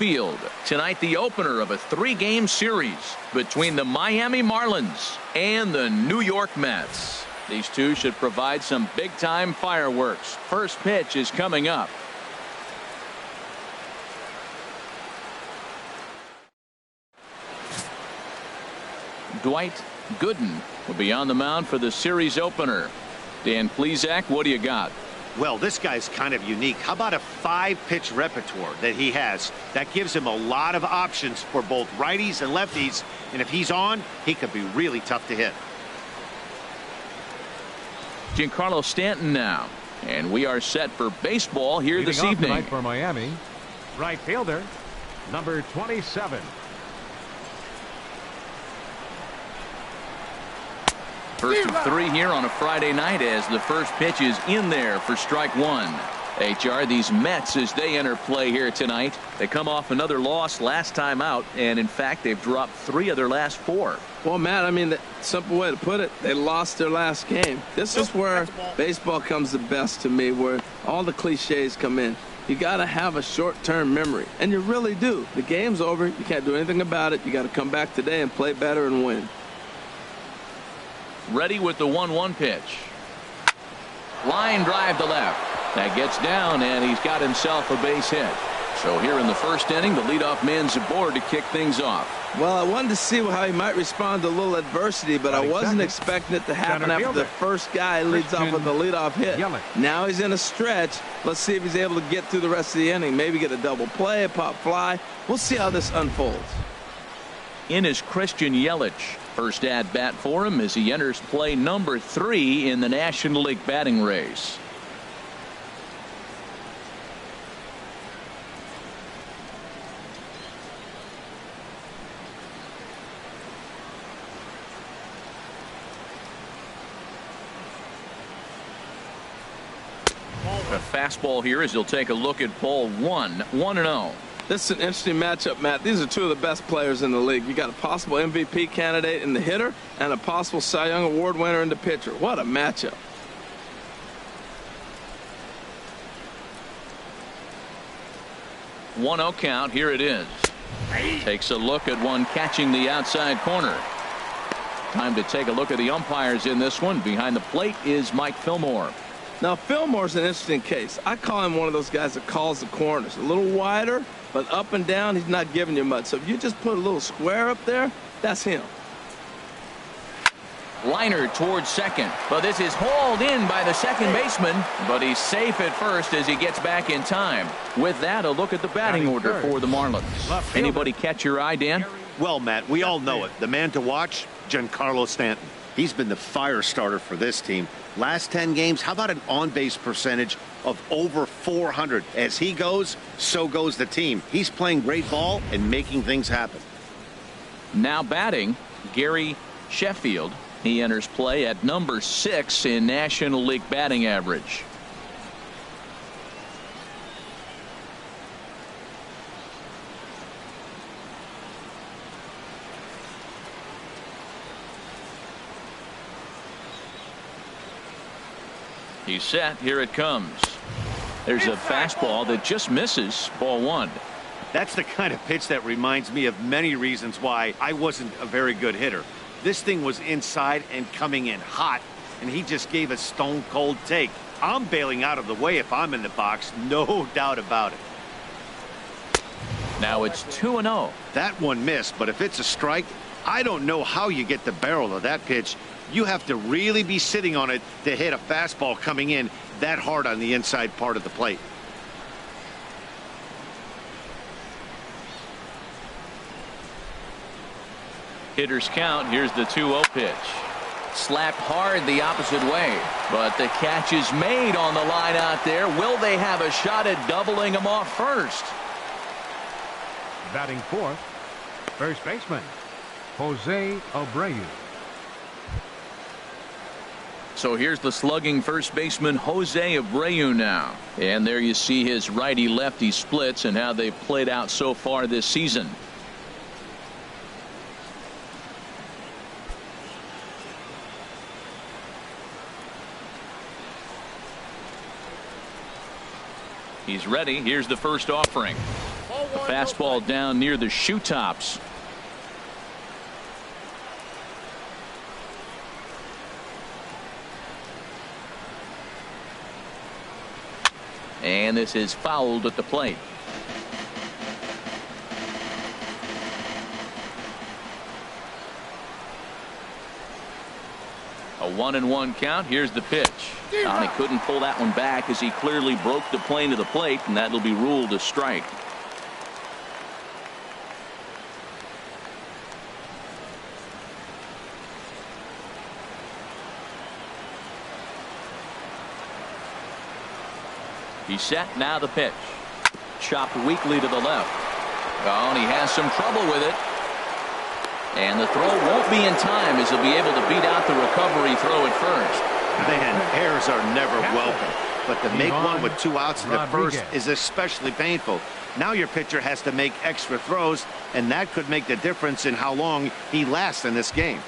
Sheffield. Tonight, the opener of a 3-game series between the Miami Marlins and the New York Mets. These two should provide some big-time fireworks. First pitch is coming up. Gooden will be on the mound for the series opener. Dan Plesac, what do you got? Well, this guy's kind of unique. How about a 5-pitch repertoire that he has? That gives him a lot of options for both righties and lefties. And if he's on, he could be really tough to hit. Giancarlo Stanton now. And we are set for baseball here this evening. Tonight for Miami, right fielder, number 27. First of 3 here on a Friday night as the first pitch is in there for strike one. HR, these Mets, as they enter play here tonight, they come off another loss last time out, and in fact they've dropped 3 of their last 4. Well, Matt, I mean, the simple way to put it, they lost their last game. This is where baseball comes the best to me, where all the cliches come in. You got to have a short-term memory, and you really do. The game's over. You can't do anything about it. You got to come back today and play better and win. Ready with the 1-1 pitch. Line drive to left. That gets down, and he's got himself a base hit. So here in the first inning, the leadoff man's aboard to kick things off. Well, I wanted to see how he might respond to a little adversity, but I wasn't expecting it to happen after the first guy leads off with a leadoff hit. Now he's in a stretch. Let's see if he's able to get through the rest of the inning. Maybe get a double play, a pop fly. We'll see how this unfolds. In is Christian Yelich. First at bat for him as he enters play number 3 in the National League batting race. A fastball here as he'll take a look at ball 1, 1-0. This is an interesting matchup, Matt. These are 2 of the best players in the league. You got a possible MVP candidate in the hitter and a possible Cy Young Award winner in the pitcher. What a matchup. One 1-0 count. Here it is. Takes a look at one catching the outside corner. Time to take a look at the umpires in this one. Behind the plate is Mike Fillmore. Now, Fillmore's an interesting case. I call him one of those guys that calls the corners. A little wider, but up and down, he's not giving you much. So if you just put a little square up there, that's him. Liner towards second, but this is hauled in by the second baseman, but he's safe at first as he gets back in time. With that, a look at the batting order for the Marlins. Anybody catch your eye, Dan? Well, Matt, we all know it. The man to watch, Giancarlo Stanton. He's been the fire starter for this team. Last 10 games, how about an on-base percentage of over 400? As he goes, so goes the team. He's playing great ball and making things happen. Now batting, Gary Sheffield. He enters play at number 6 in National League batting average. He's set. Here it comes. There's a fastball that just misses. Ball 1. That's the kind of pitch that reminds me of many reasons why I wasn't a very good hitter. This thing was inside and coming in hot, and he just gave a stone cold take. I'm bailing out of the way if I'm in the box, no doubt about it. Now it's 2-0. That one missed, but if it's a strike, I don't know how you get the barrel of that pitch. You have to really be sitting on it to hit a fastball coming in that hard on the inside part of the plate. Hitters count. Here's the 2-0 pitch. Slapped hard the opposite way, but the catch is made on the line out there. Will they have a shot at doubling him off first? Batting fourth, first baseman, Jose Abreu. So here's the slugging first baseman Jose Abreu now. And there you see his righty-lefty splits and how they've played out so far this season. He's ready. Here's the first offering. A fastball down near the shoe tops. And this is fouled at the plate. A 1-1 count. Here's the pitch. He couldn't pull that one back as he clearly broke the plane to the plate, and that'll be ruled a strike. He's set. Now the pitch. Chopped weakly to the left. Oh, and he has some trouble with it. And the throw won't be in time as he'll be able to beat out the recovery throw at first. Man, errors are never welcome. But to make one with 2 outs in the first is especially painful. Now your pitcher has to make extra throws, and that could make the difference in how long he lasts in this game.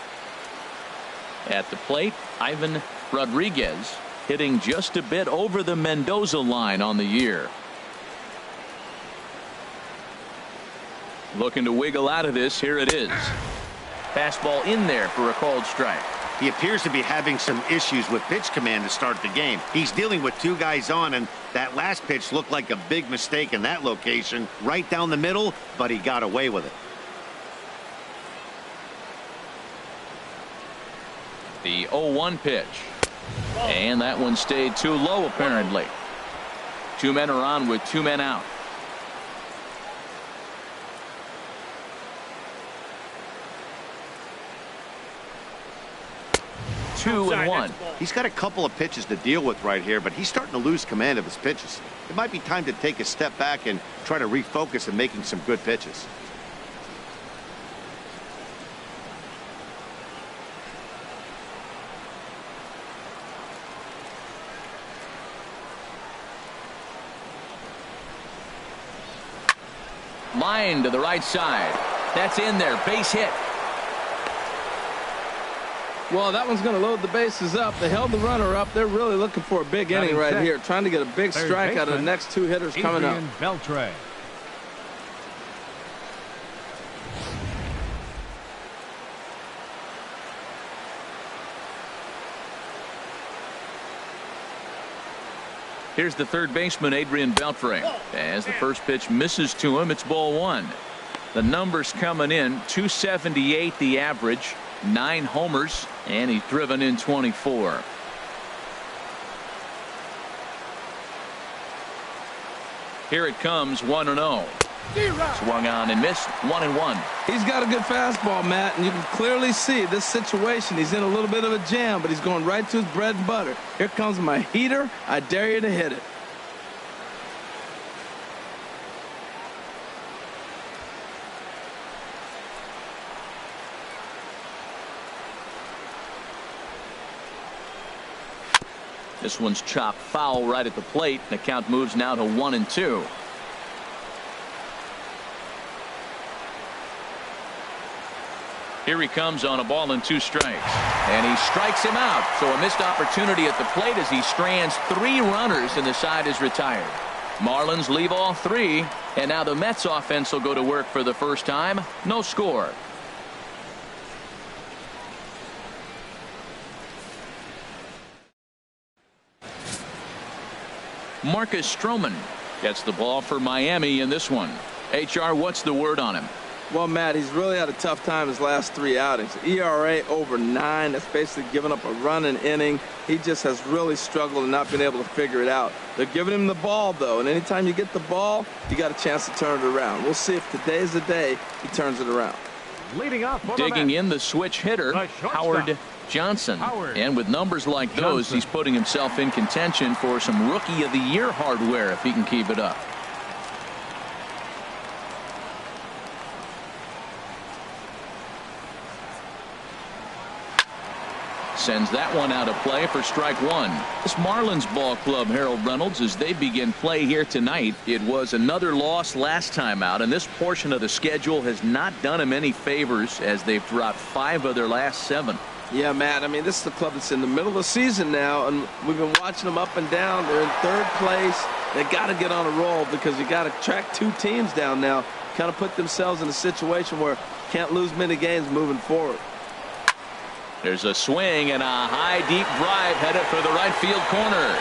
At the plate, Ivan Rodriguez hitting just a bit over the Mendoza line on the year. Looking to wiggle out of this. Here it is. Fastball in there for a called strike. He appears to be having some issues with pitch command to start the game. He's dealing with 2 guys on, and that last pitch looked like a big mistake in that location, right down the middle, but he got away with it. The 0-1 pitch. And that one stayed too low, apparently. 2 men are on with 2 men out. 2-1. He's got a couple of pitches to deal with right here, but he's starting to lose command of his pitches. It might be time to take a step back and try to refocus on making some good pitches. Line to the right side. That's in there. Base hit. Well, that one's going to load the bases up. They held the runner up. They're really looking for a big inning right here, trying to get a big strike out of the next 2 hitters coming up. Here's the third baseman, Adrian Beltre. As the first pitch misses to him, it's ball 1. The numbers coming in, 278 the average, 9 homers, and he's driven in 24. Here it comes, 1-0. Swung on and missed, 1-1. He's got a good fastball, Matt, and you can clearly see this situation. He's in a little bit of a jam, but he's going right to his bread and butter. Here comes my heater. I dare you to hit it. This one's chopped foul right at the plate. The count moves now to 1-2. Here he comes on a ball and 2 strikes. And he strikes him out. So a missed opportunity at the plate as he strands 3 runners and the side is retired. Marlins leave all 3. And now the Mets offense will go to work for the first time. No score. Marcus Stroman gets the ball for Miami in this one. HR, what's the word on him? Well, Matt, he's really had a tough time his last 3 outings. ERA over 9. That's basically giving up a run an inning. He just has really struggled and not been able to figure it out. They're giving him the ball, though, and anytime you get the ball, you got a chance to turn it around. We'll see if today's the day he turns it around. Leading up for digging in the switch hitter, Howard Johnson. And with numbers like those, he's putting himself in contention for some Rookie of the Year hardware if he can keep it up. Sends that one out of play for strike 1. This Marlins ball club, Harold Reynolds, as they begin play here tonight. It was another loss last time out, and this portion of the schedule has not done them any favors as they've dropped 5 of their last 7. Yeah, Matt, I mean, this is the club that's in the middle of the season now, and we've been watching them up and down. They're in 3rd place. They got to get on a roll because you got to track two teams down now. Kind of put themselves in a situation where can't lose many games moving forward. There's a swing and a high deep drive headed for the right field corner.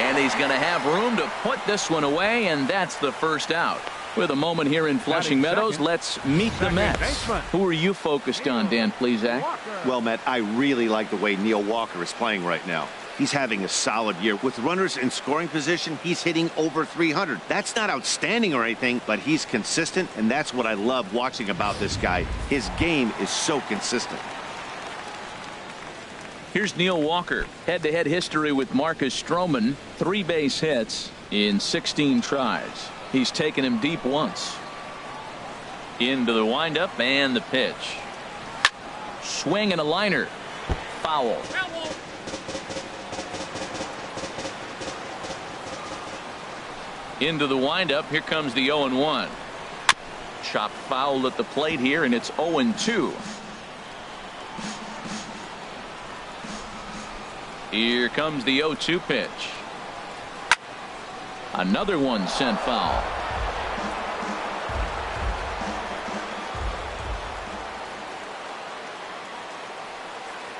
And he's going to have room to put this one away, and that's the first out. With a moment here in Flushing Meadows, let's meet the Mets. Who are you focused on, Dan Plesac? Well, Matt, I really like the way Neil Walker is playing right now. He's having a solid year. With runners in scoring position, he's hitting over 300. That's not outstanding or anything, but he's consistent, and that's what I love watching about this guy. His game is so consistent. Here's Neil Walker. Head-to-head history with Marcus Stroman. 3 base hits in 16 tries. He's taken him deep once. Into the windup and the pitch. Swing and a liner. Foul. Into the windup. Here comes the 0-1. Chopped foul at the plate here, and it's 0-2. Here comes the 0-2 pitch. Another one sent foul.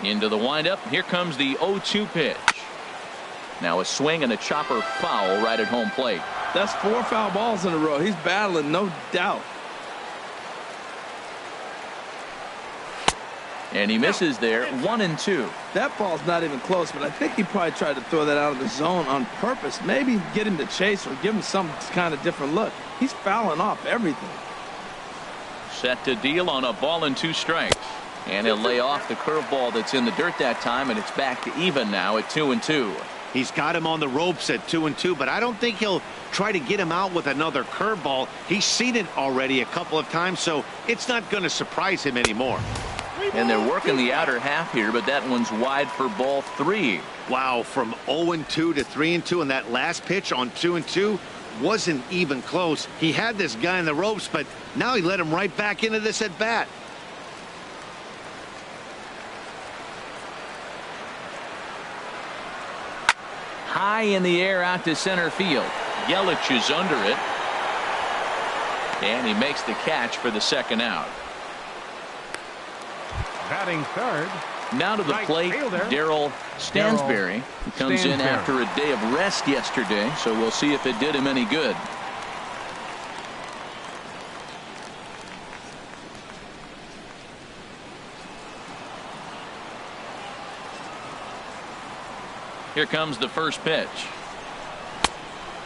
Into the windup. Here comes the 0-2 pitch. Now a swing and a chopper foul right at home plate. That's 4 foul balls in a row. He's battling, no doubt. And he misses there. 1-2. That ball's not even close, but I think he probably tried to throw that out of the zone on purpose. Maybe get him to chase or give him some kind of different look. He's fouling off everything. Set to deal on a ball and 2 strikes. And he'll lay off the curveball that's in the dirt that time, and it's back to even now at 2-2. He's got him on the ropes at 2-2, but I don't think he'll try to get him out with another curveball. He's seen it already a couple of times, so it's not going to surprise him anymore. And they're working the outer half here, but that one's wide for ball 3. Wow, from 0-2 to 3-2, and that last pitch on 2-2 wasn't even close. He had this guy in the ropes, but now he let him right back into this at bat. High in the air out to center field. Yelich is under it. And he makes the catch for the second out. Batting third. Now to the plate, Darryl Stansberry, who comes in after a day of rest yesterday, so we'll see if it did him any good. Here comes the first pitch.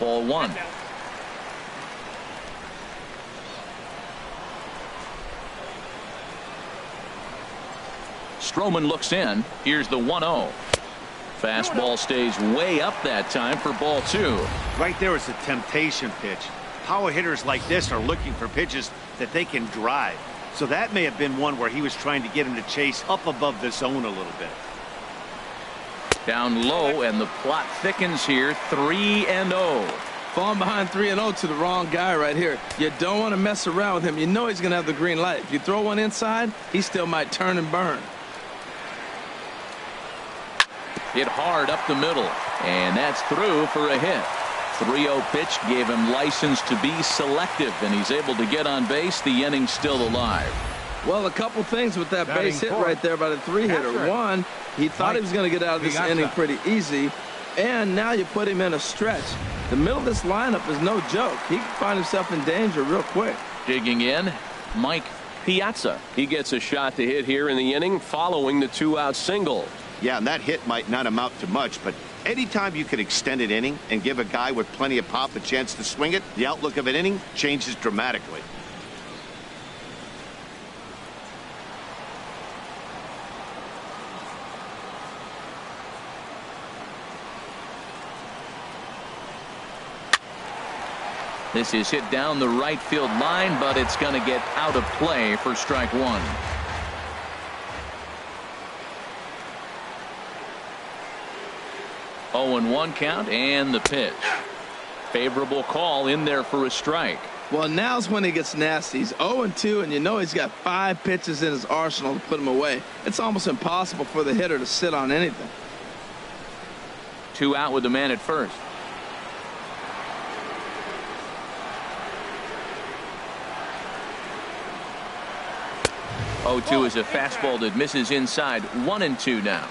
Ball 1. Stroman looks in. Here's the 1-0. Fastball stays way up that time for ball 2. Right there is a temptation pitch. Power hitters like this are looking for pitches that they can drive. So that may have been one where he was trying to get him to chase up above the zone a little bit. Down low, and the plot thickens here. 3-0. Falling behind 3-0 to the wrong guy right here. You don't want to mess around with him. You know he's going to have the green light. If you throw one inside, he still might turn and burn. Hit hard up the middle, and that's through for a hit. 3-0 pitch gave him license to be selective, and he's able to get on base. The inning's still alive. Well, a couple things with that base hit right there by the 3-hitter. One, he thought he was going to get out of this inning pretty easy, and now you put him in a stretch. The middle of this lineup is no joke. He can find himself in danger real quick. Digging in, Mike Piazza. He gets a shot to hit here in the inning following the 2-out single. Yeah, and that hit might not amount to much, but anytime you can extend an inning and give a guy with plenty of pop a chance to swing it, the outlook of an inning changes dramatically. This is hit down the right field line, but it's going to get out of play for strike 1. Oh, and 1 count, and the pitch. Favorable call in there for a strike. Well, now's when he gets nasty. He's 0-2, and you know he's got 5 pitches in his arsenal to put him away. It's almost impossible for the hitter to sit on anything. 2 out with the man at first. 0-2 is a fastball that misses inside. 1-2 now.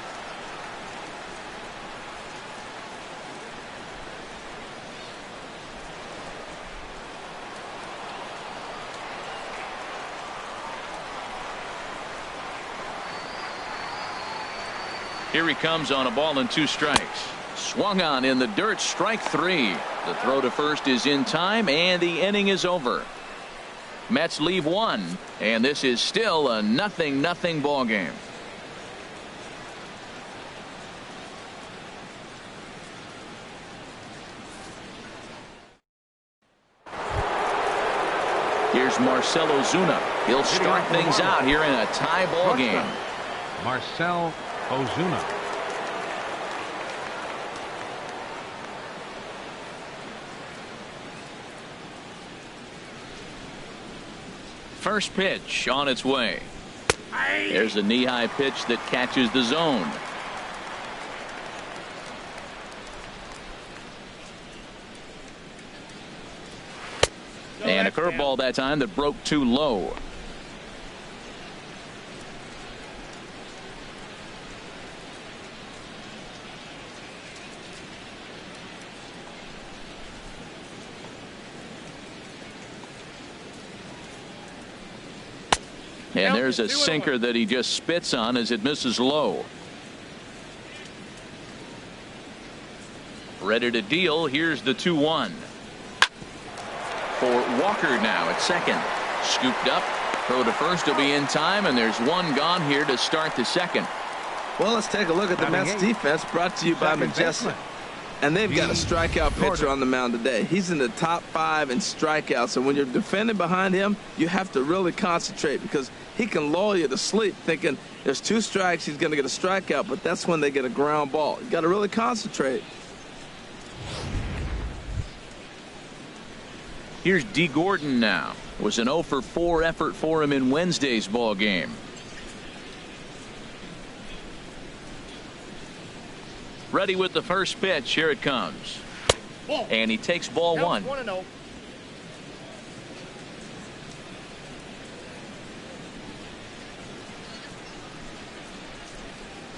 Here he comes on a ball and 2 strikes. Swung on in the dirt, strike 3. The throw to first is in time, and the inning is over. Mets leave 1, and this is still a 0-0 ball game. Here's Marcell Ozuna. He'll start things out here in a tie ball game. Marcell Ozuna. First pitch on its way. There's a knee-high pitch that catches the zone. And a curveball that time that broke too low. And there's a sinker that he just spits on as it misses low. Ready to deal. Here's the 2-1. For Walker now at second. Scooped up. Throw to first will be in time, and there's one gone here to start the second. Well, let's take a look at the Mets defense, brought to you by Piazza. And they've got a strikeout pitcher on the mound today. He's in the top 5 in strikeouts. So when you're defending behind him, you have to really concentrate because he can lull you to sleep thinking there's 2 strikes, he's going to get a strikeout, but that's when they get a ground ball. You got to really concentrate. Here's D. Gordon now. It was an 0-for-4 effort for him in Wednesday's ball game. Ready with the first pitch. Here it comes. And he takes ball 1.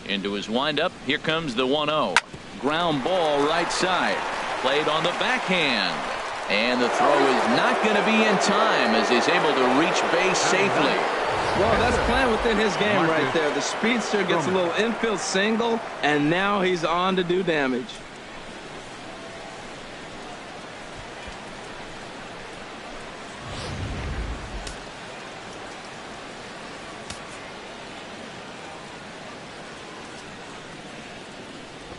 Into his windup. Here comes the 1-0. Ground ball right side. Played on the backhand. And the throw is not going to be in time as he's able to reach base safely. Well, that's playing within his game right there. The speedster gets a little infield single, and now he's on to do damage.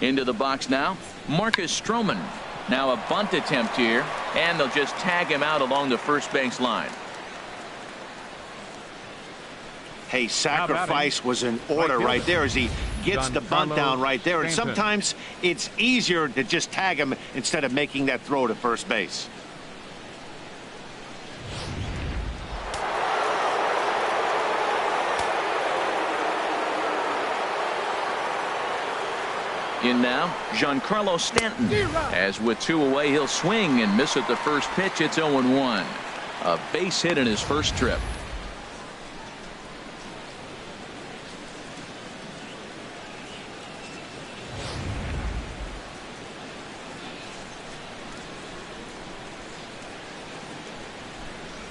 Into the box now, Marcus Stroman. Now a bunt attempt here, and they'll just tag him out along the first base line. Hey, sacrifice was in order right there as he gets the bunt down right there. And sometimes it's easier to just tag him instead of making that throw to first base. In now, Giancarlo Stanton. As with 2 away, he'll swing and miss at the first pitch. It's 0-1. A base hit in his first trip.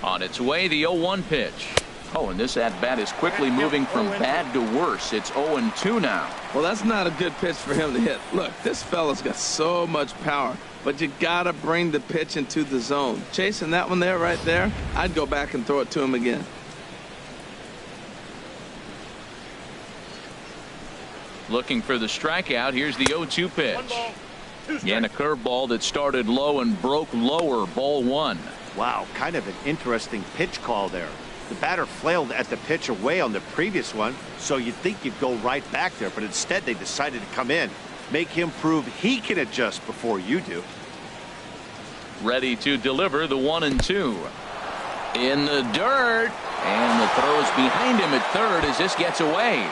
On its way, the 0-1 pitch. Oh, and this at-bat is quickly moving from bad to worse. It's 0-2 now. Well, that's not a good pitch for him to hit. Look, this fella's got so much power, but you got to bring the pitch into the zone. Chasing that one there, right there, I'd go back and throw it to him again. Looking for the strikeout. Here's the 0-2 pitch. And a curveball that started low and broke lower. Ball 1. Wow, kind of an interesting pitch call there. The batter flailed at the pitch away on the previous one, so you'd think you'd go right back there, but instead they decided to come in, make him prove he can adjust before you do. Ready to deliver the 1-2. In the dirt, and the throw's behind him at third as this gets away.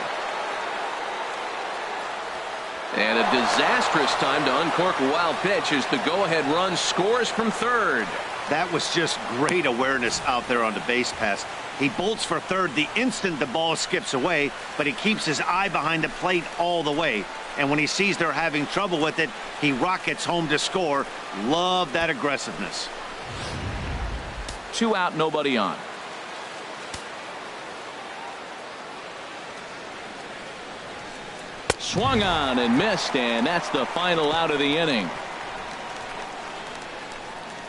And a disastrous time to uncork a wild pitch as the go-ahead run scores from third. That was just great awareness out there on the base pass. He bolts for third the instant the ball skips away, but he keeps his eye behind the plate all the way. And when he sees they're having trouble with it, he rockets home to score. Love that aggressiveness. 2 out, nobody on. Swung on and missed, and that's the final out of the inning.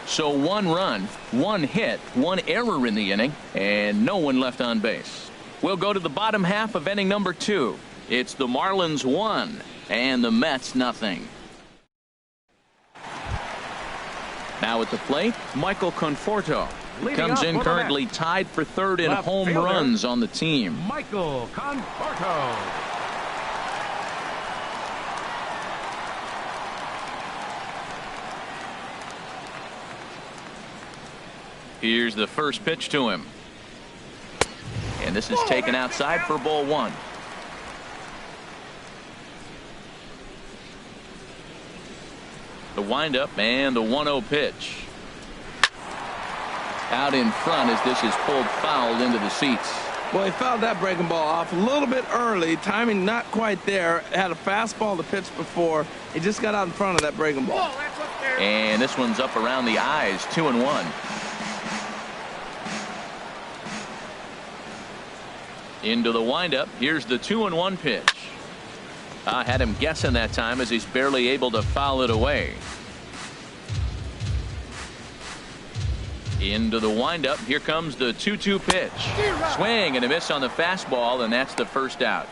So 1 run, 1 hit, 1 error in the inning, and no one left on base. We'll go to the bottom half of inning number 2. It's the Marlins 1 and the Mets nothing. Now at the plate, Michael Conforto. Comes in currently tied for third in home runs on the team. Michael Conforto. Here's the first pitch to him. And this is taken outside for ball 1. The windup and the 1-0 pitch. Out in front as this is pulled foul into the seats. Well, he fouled that breaking ball off a little bit early. Timing not quite there. Had a fastball to pitch before. He just got out in front of that breaking ball. And this one's up around the eyes. 2-1. Into the windup. Here's the 2-1 pitch. I had him guessing that time as he's barely able to foul it away. Into the windup. Here comes the 2-2 pitch. Swing and a miss on the fastball, and that's the first out.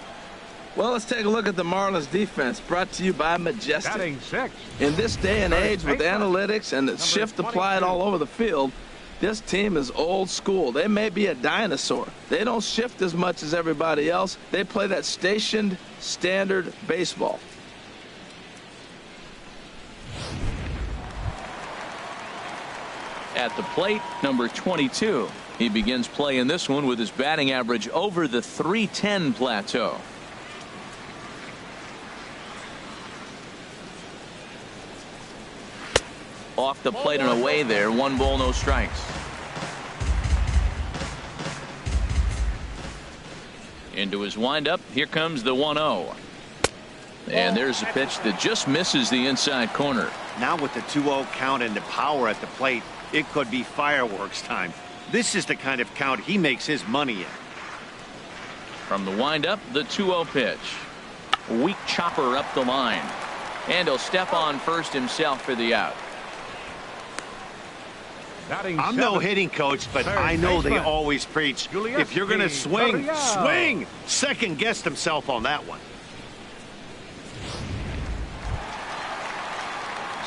Well, let's take a look at the Marlins defense, brought to you by Majestic. Batting 6. In this day and age with analytics and the shift applied all over the field, this team is old school. They may be a dinosaur. They don't shift as much as everybody else. They play that stationed standard baseball. At the plate, number 22. He begins play in this one with his batting average over the .310 plateau. Off the plate and away there. 1 ball, no strikes. Into his windup. Here comes the 1-0. And there's a pitch that just misses the inside corner. Now with the 2-0 count and the power at the plate, it could be fireworks time. This is the kind of count he makes his money in. From the windup, the 2-0 pitch. Weak chopper up the line. And he'll step on first himself for the out. I'm no hitting coach, but I know they always preach, if you're going to swing, swing. Second guessed himself on that one.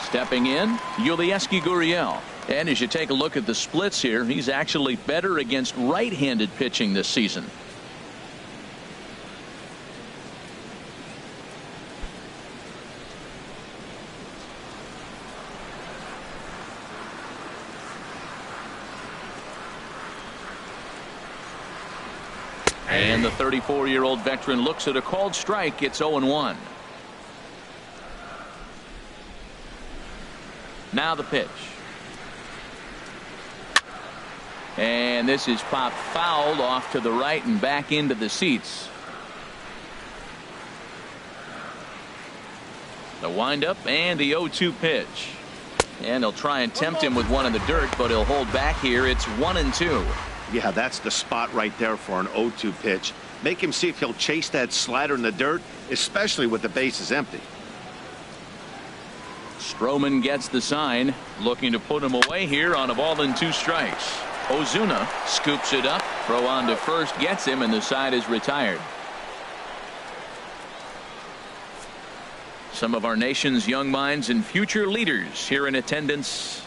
Stepping in, Yulieski Gurriel. And as you take a look at the splits here, he's actually better against right-handed pitching this season. And the 34-year-old veteran looks at a called strike. It's 0-1. Now the pitch. And this is popped fouled off to the right and back into the seats. The windup and the 0-2 pitch. And they'll try and tempt him with one in the dirt, but he'll hold back here. It's 1-2. Yeah, that's the spot right there for an 0-2 pitch. Make him see if he'll chase that slider in the dirt, especially with the bases empty. Stroman gets the sign, looking to put him away here on a ball and 2 strikes. Ozuna scoops it up, throw on to first, gets him, and the side is retired. Some of our nation's young minds and future leaders here in attendance.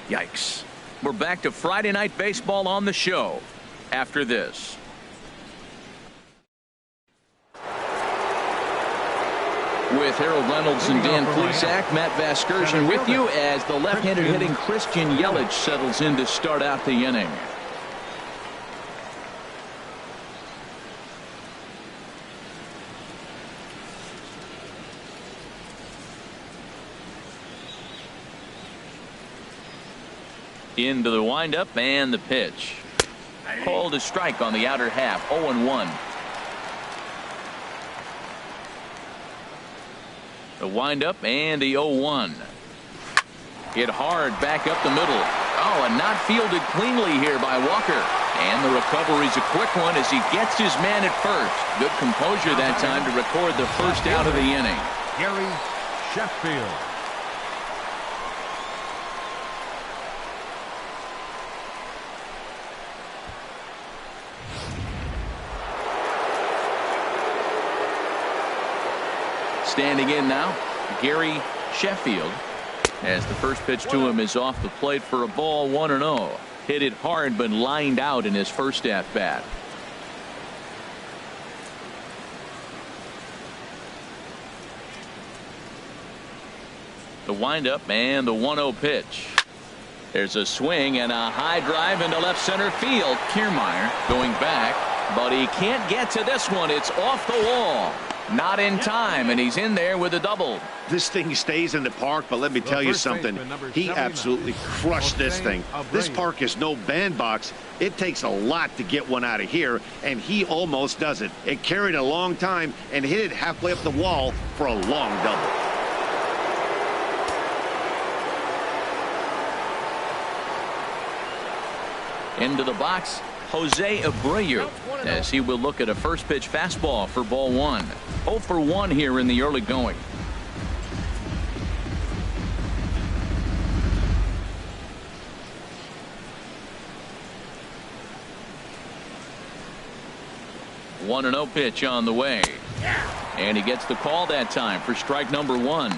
Yikes. We're back to Friday Night Baseball on the show after this. With Harold Reynolds and Dan Plesac, Matt Vasgersian with you as the left-handed hitting Christian Yelich settles in to start out the inning. Into the windup and the pitch. Called a strike on the outer half. 0-1. The windup and the 0-1. Hit hard back up the middle. Oh, and not fielded cleanly here by Walker. And the recovery's a quick one as he gets his man at first. Good composure that time to record the first out of the inning. Gary Sheffield. Standing in now, Gary Sheffield, as the first pitch to him is off the plate for a ball. 1-0. Hit it hard but lined out in his first at bat. The windup and the 1-0 pitch. There's a swing and a high drive into left center field. Kiermaier going back, but he can't get to this one. It's off the wall. Not in time, and he's in there with a double. This thing stays in the park, but let me tell you something. He absolutely crushed this thing. This park is no bandbox. It takes a lot to get one out of here, and he almost does it. It carried a long time and hit it halfway up the wall for a long double. Into the box, Jose Abreu, as he will look at a first pitch fastball for ball 1. 0 for 1 here in the early going. Yeah. 1-0 pitch on the way. Yeah. And he gets the call that time for strike number 1.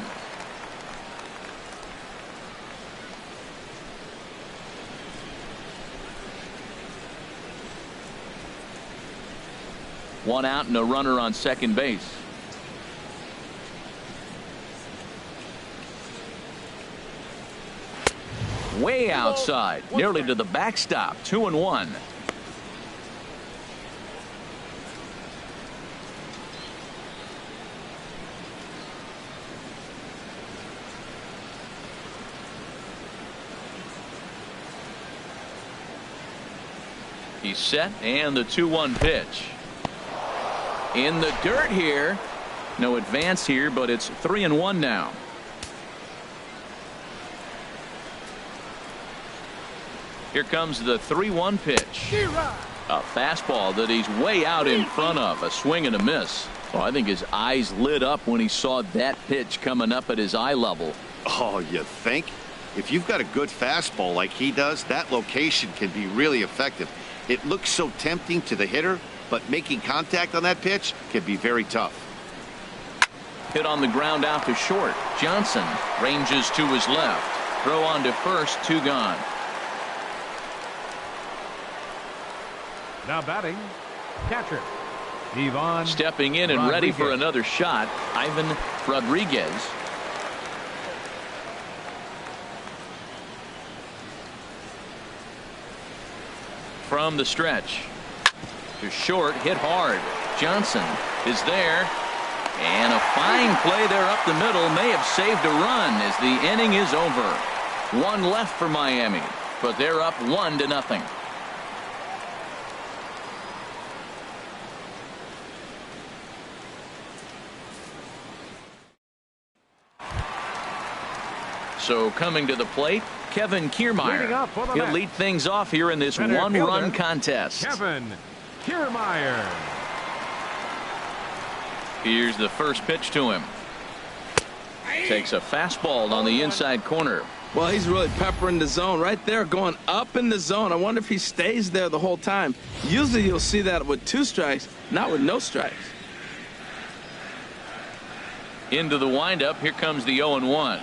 One out and a runner on second base. Way outside, nearly to the backstop. 2-1. He's set, and the 2-1 pitch. In the dirt here. No advance here, but it's 3-1 now. Here comes the 3-1 pitch. A fastball that he's way out in front of. A swing and a miss. Well, I think his eyes lit up when he saw that pitch coming up at his eye level. Oh, you think? If you've got a good fastball like he does, that location can be really effective. It looks so tempting to the hitter, but making contact on that pitch can be very tough. Hit on the ground out to short. Johnson ranges to his left. Throw on to first. 2 gone. Now batting, catcher Ivan. Stepping in and ready for another shot, Ivan Rodriguez. From the stretch. To short, hit hard. Johnson is there, and a fine play there up the middle may have saved a run as the inning is over. 1 left for Miami, but they're up 1-0. So coming to the plate, Kevin Kiermaier. He'll lead things off here in this one-run contest. Kevin Kiermaier. Here's the first pitch to him. Takes a fastball on the inside corner. Well, he's really peppering the zone right there, going up in the zone. I wonder if he stays there the whole time. Usually you'll see that with 2 strikes, not with no strikes. Into the windup. Here comes the 0-1.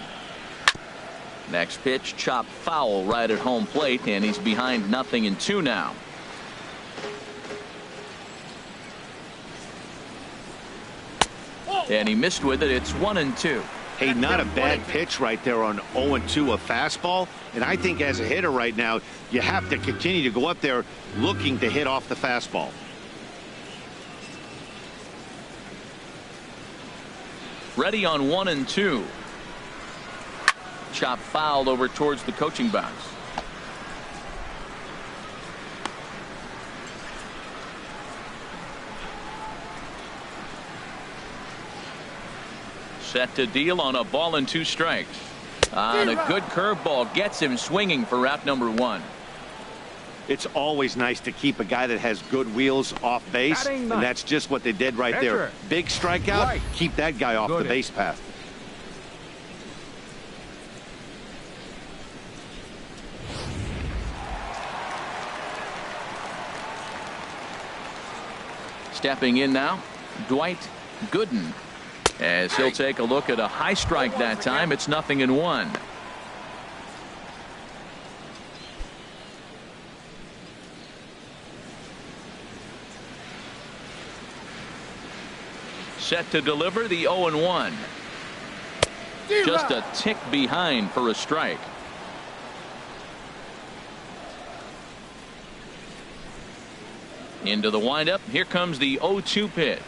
Next pitch, chopped foul right at home plate, and he's behind 0-2 now. And he missed with it. It's 1-2. Hey, not a bad pitch right there on 0-2, a fastball. And I think as a hitter right now, you have to continue to go up there looking to hit off the fastball. Ready on 1-2. Chop fouled over towards the coaching box. Set to deal on a ball and 2 strikes. And a good curveball gets him swinging for out number 1. It's always nice to keep a guy that has good wheels off base, and that's just what they did right there. Big strikeout, keep that guy off the base path. Stepping in now, Gooden, as he'll take a look at a high strike that time. It's 0-1. Set to deliver the 0-1. Just a tick behind for a strike. Into the windup. Here comes the 0-2 pitch.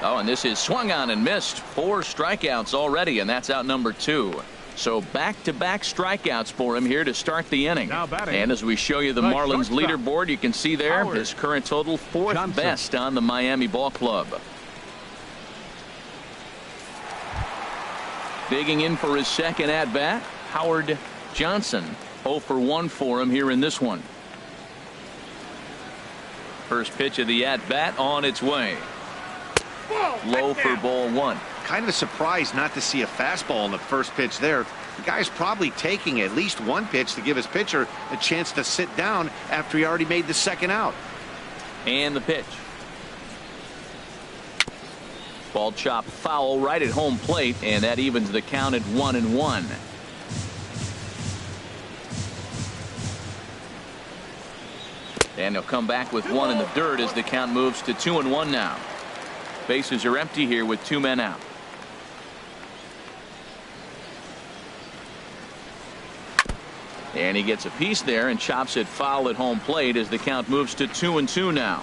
Oh, and this is swung on and missed. 4 strikeouts already, and that's out number 2. So back-to-back strikeouts for him here to start the inning. And as we show you the Marlins leaderboard, you can see there his current total 4th best on the Miami ball club. Digging in for his second at-bat, Howard Johnson. 0 for 1 for him here in this one. First pitch of the at-bat on its way. Low for ball 1. Kind of surprised not to see a fastball on the first pitch there. The guy's probably taking at least one pitch to give his pitcher a chance to sit down after he already made the second out. And the pitch. Ball chopped foul right at home plate, and that evens the count at 1-1. And he'll come back with 1 in the dirt as the count moves to 2-1 now. Bases are empty here with 2 men out. And he gets a piece there and chops it foul at home plate as the count moves to 2-2 now.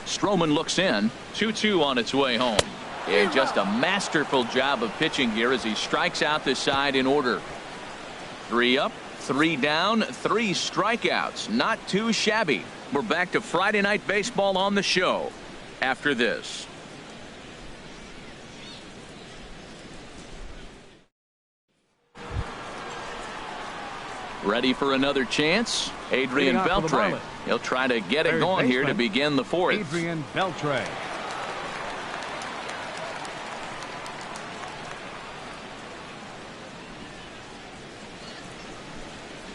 Stroman looks in. 2-2 on its way home. And just a masterful job of pitching here as he strikes out the side in order. 3 up, 3 down, 3 strikeouts. Not too shabby. We're back to Friday Night Baseball on the show after this. Ready for another chance? Adrian Beltre. He'll try to get it going here to begin the 4th. Adrian Beltre.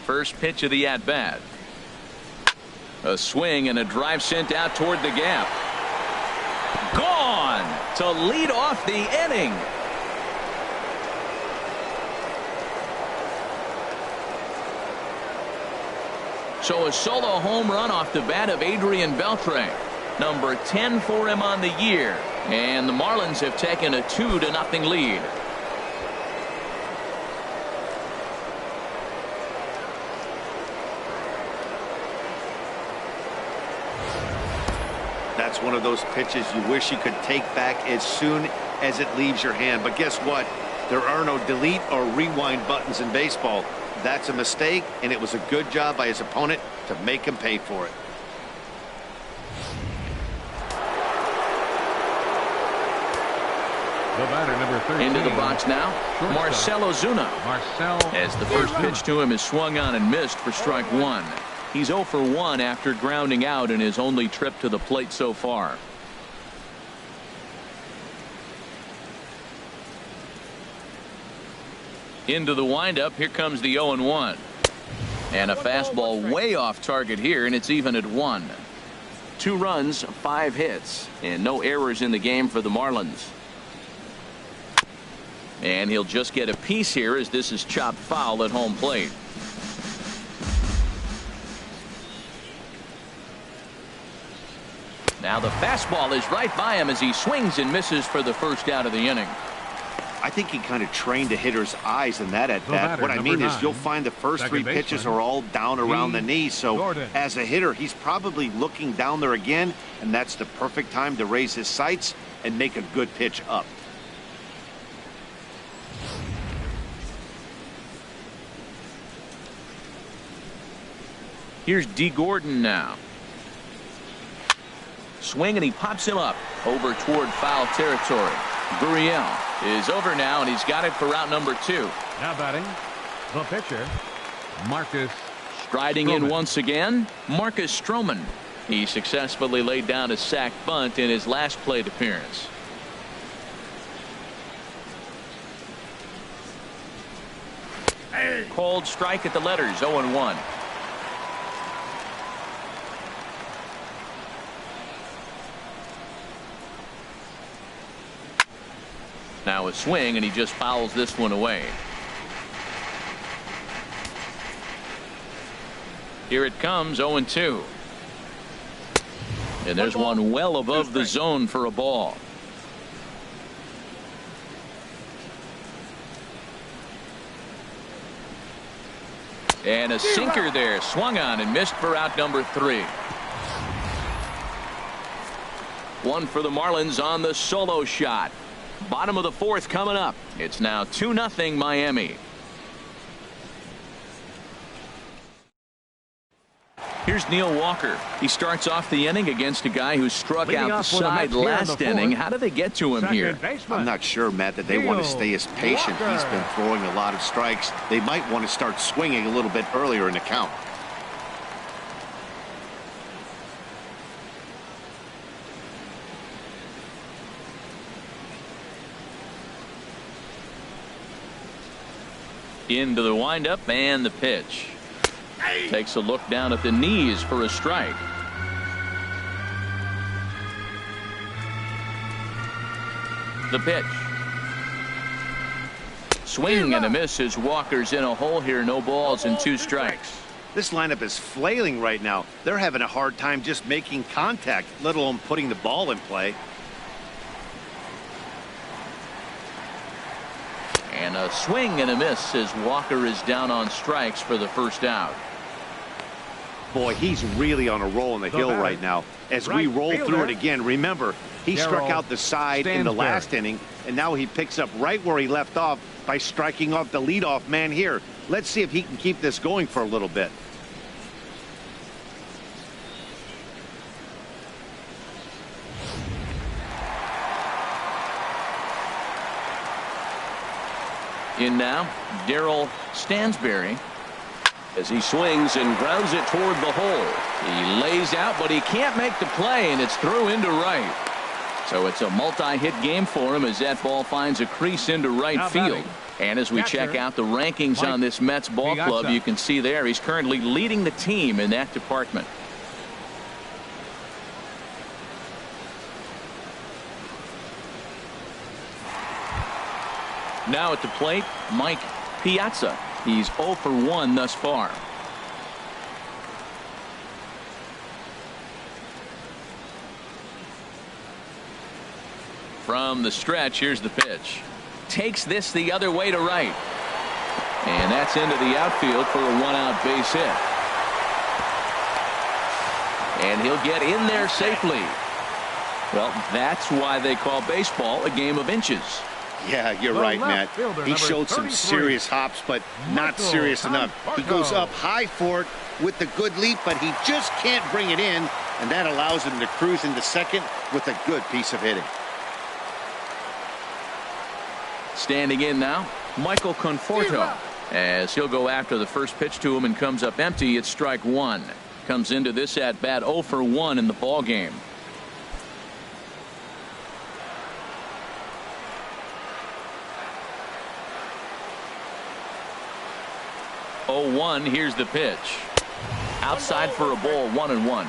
First pitch of the at-bat. A swing and a drive sent out toward the gap. Gone to lead off the inning. So a solo home run off the bat of Adrian Beltre. Number 10 for him on the year. And the Marlins have taken a 2-0 lead. That's one of those pitches you wish you could take back as soon as it leaves your hand. But guess what? There are no delete or rewind buttons in baseball. That's a mistake, and it was a good job by his opponent to make him pay for it. The batter, number 13. Into the box now, Marcell Ozuna. As the first pitch to him is swung on and missed for strike 1. He's 0 for 1 after grounding out in his only trip to the plate so far. Into the windup. Here comes the 0-1. And a fastball way off target here, and it's even at 1. 2 runs, 5 hits, and no errors in the game for the Marlins. And he'll just get a piece here as this is chopped foul at home plate. Now the fastball is right by him as he swings and misses for the first out of the inning. I think he kind of trained the hitter's eyes in that at bat. What I mean is you'll find the first 3 pitches are all down around the knee. So as a hitter, he's probably looking down there again, and that's the perfect time to raise his sights and make a good pitch up. Here's Gooden now. Swing and he pops him up over toward foul territory. Gurriel is over now, and he's got it for out number 2. Now batting, the pitcher, Marcus Striding Stroman. in once again, Marcus Stroman. He successfully laid down a sac bunt in his last plate appearance. Cold strike at the letters, 0-1. Now a swing, and he just fouls this one away. Here it comes, 0-2. And there's one well above the zone for a ball. And a sinker there, swung on and missed for out number 3. One for the Marlins on the solo shot. Bottom of the 4th coming up. It's now 2-0 Miami. Here's Neil Walker. He starts off the inning against a guy who struck out the side last inning. How did they get to him here? I'm not sure, Matt, that they want to stay as patient. He's been throwing a lot of strikes. They might want to start swinging a little bit earlier in the count. Into the windup and the pitch. Takes a look down at the knees for a strike. The pitch. Swing and a miss as Walker's in a hole here. No balls and 2 strikes. This lineup is flailing right now. They're having a hard time just making contact, let alone putting the ball in play. And a swing and a miss as Walker is down on strikes for the first out. Boy, he's really on a roll in the hill right now. As we roll through it again, remember, he struck out the side in the last inning, and now he picks up right where he left off by striking off the leadoff man here. Let's see if he can keep this going for a little bit. In now, Darryl Stansberry. As he swings and grounds it toward the hole. He lays out, but he can't make the play, and it's through into right. So it's a multi-hit game for him as that ball finds a crease into right field. And as we check out the rankings on this Mets ball club, you can see there he's currently leading the team in that department. Now at the plate, Mike Piazza. He's 0 for 1 thus far. From the stretch, here's the pitch. Takes this the other way to right. And that's into the outfield for a 1-out base hit. And he'll get in there safely. Well, that's why they call baseball a game of inches. Yeah, you're right, Matt. He showed some serious hops, but not serious enough. He goes up high for it with the good leap, but he just can't bring it in, and that allows him to cruise into second with a good piece of hitting. Standing in now, Michael Conforto, as he'll go after the first pitch to him and comes up empty. It's strike 1. Comes into this at bat 0 for 1 in the ball game. 0-1. Here's the pitch. Outside for a ball, 1-1.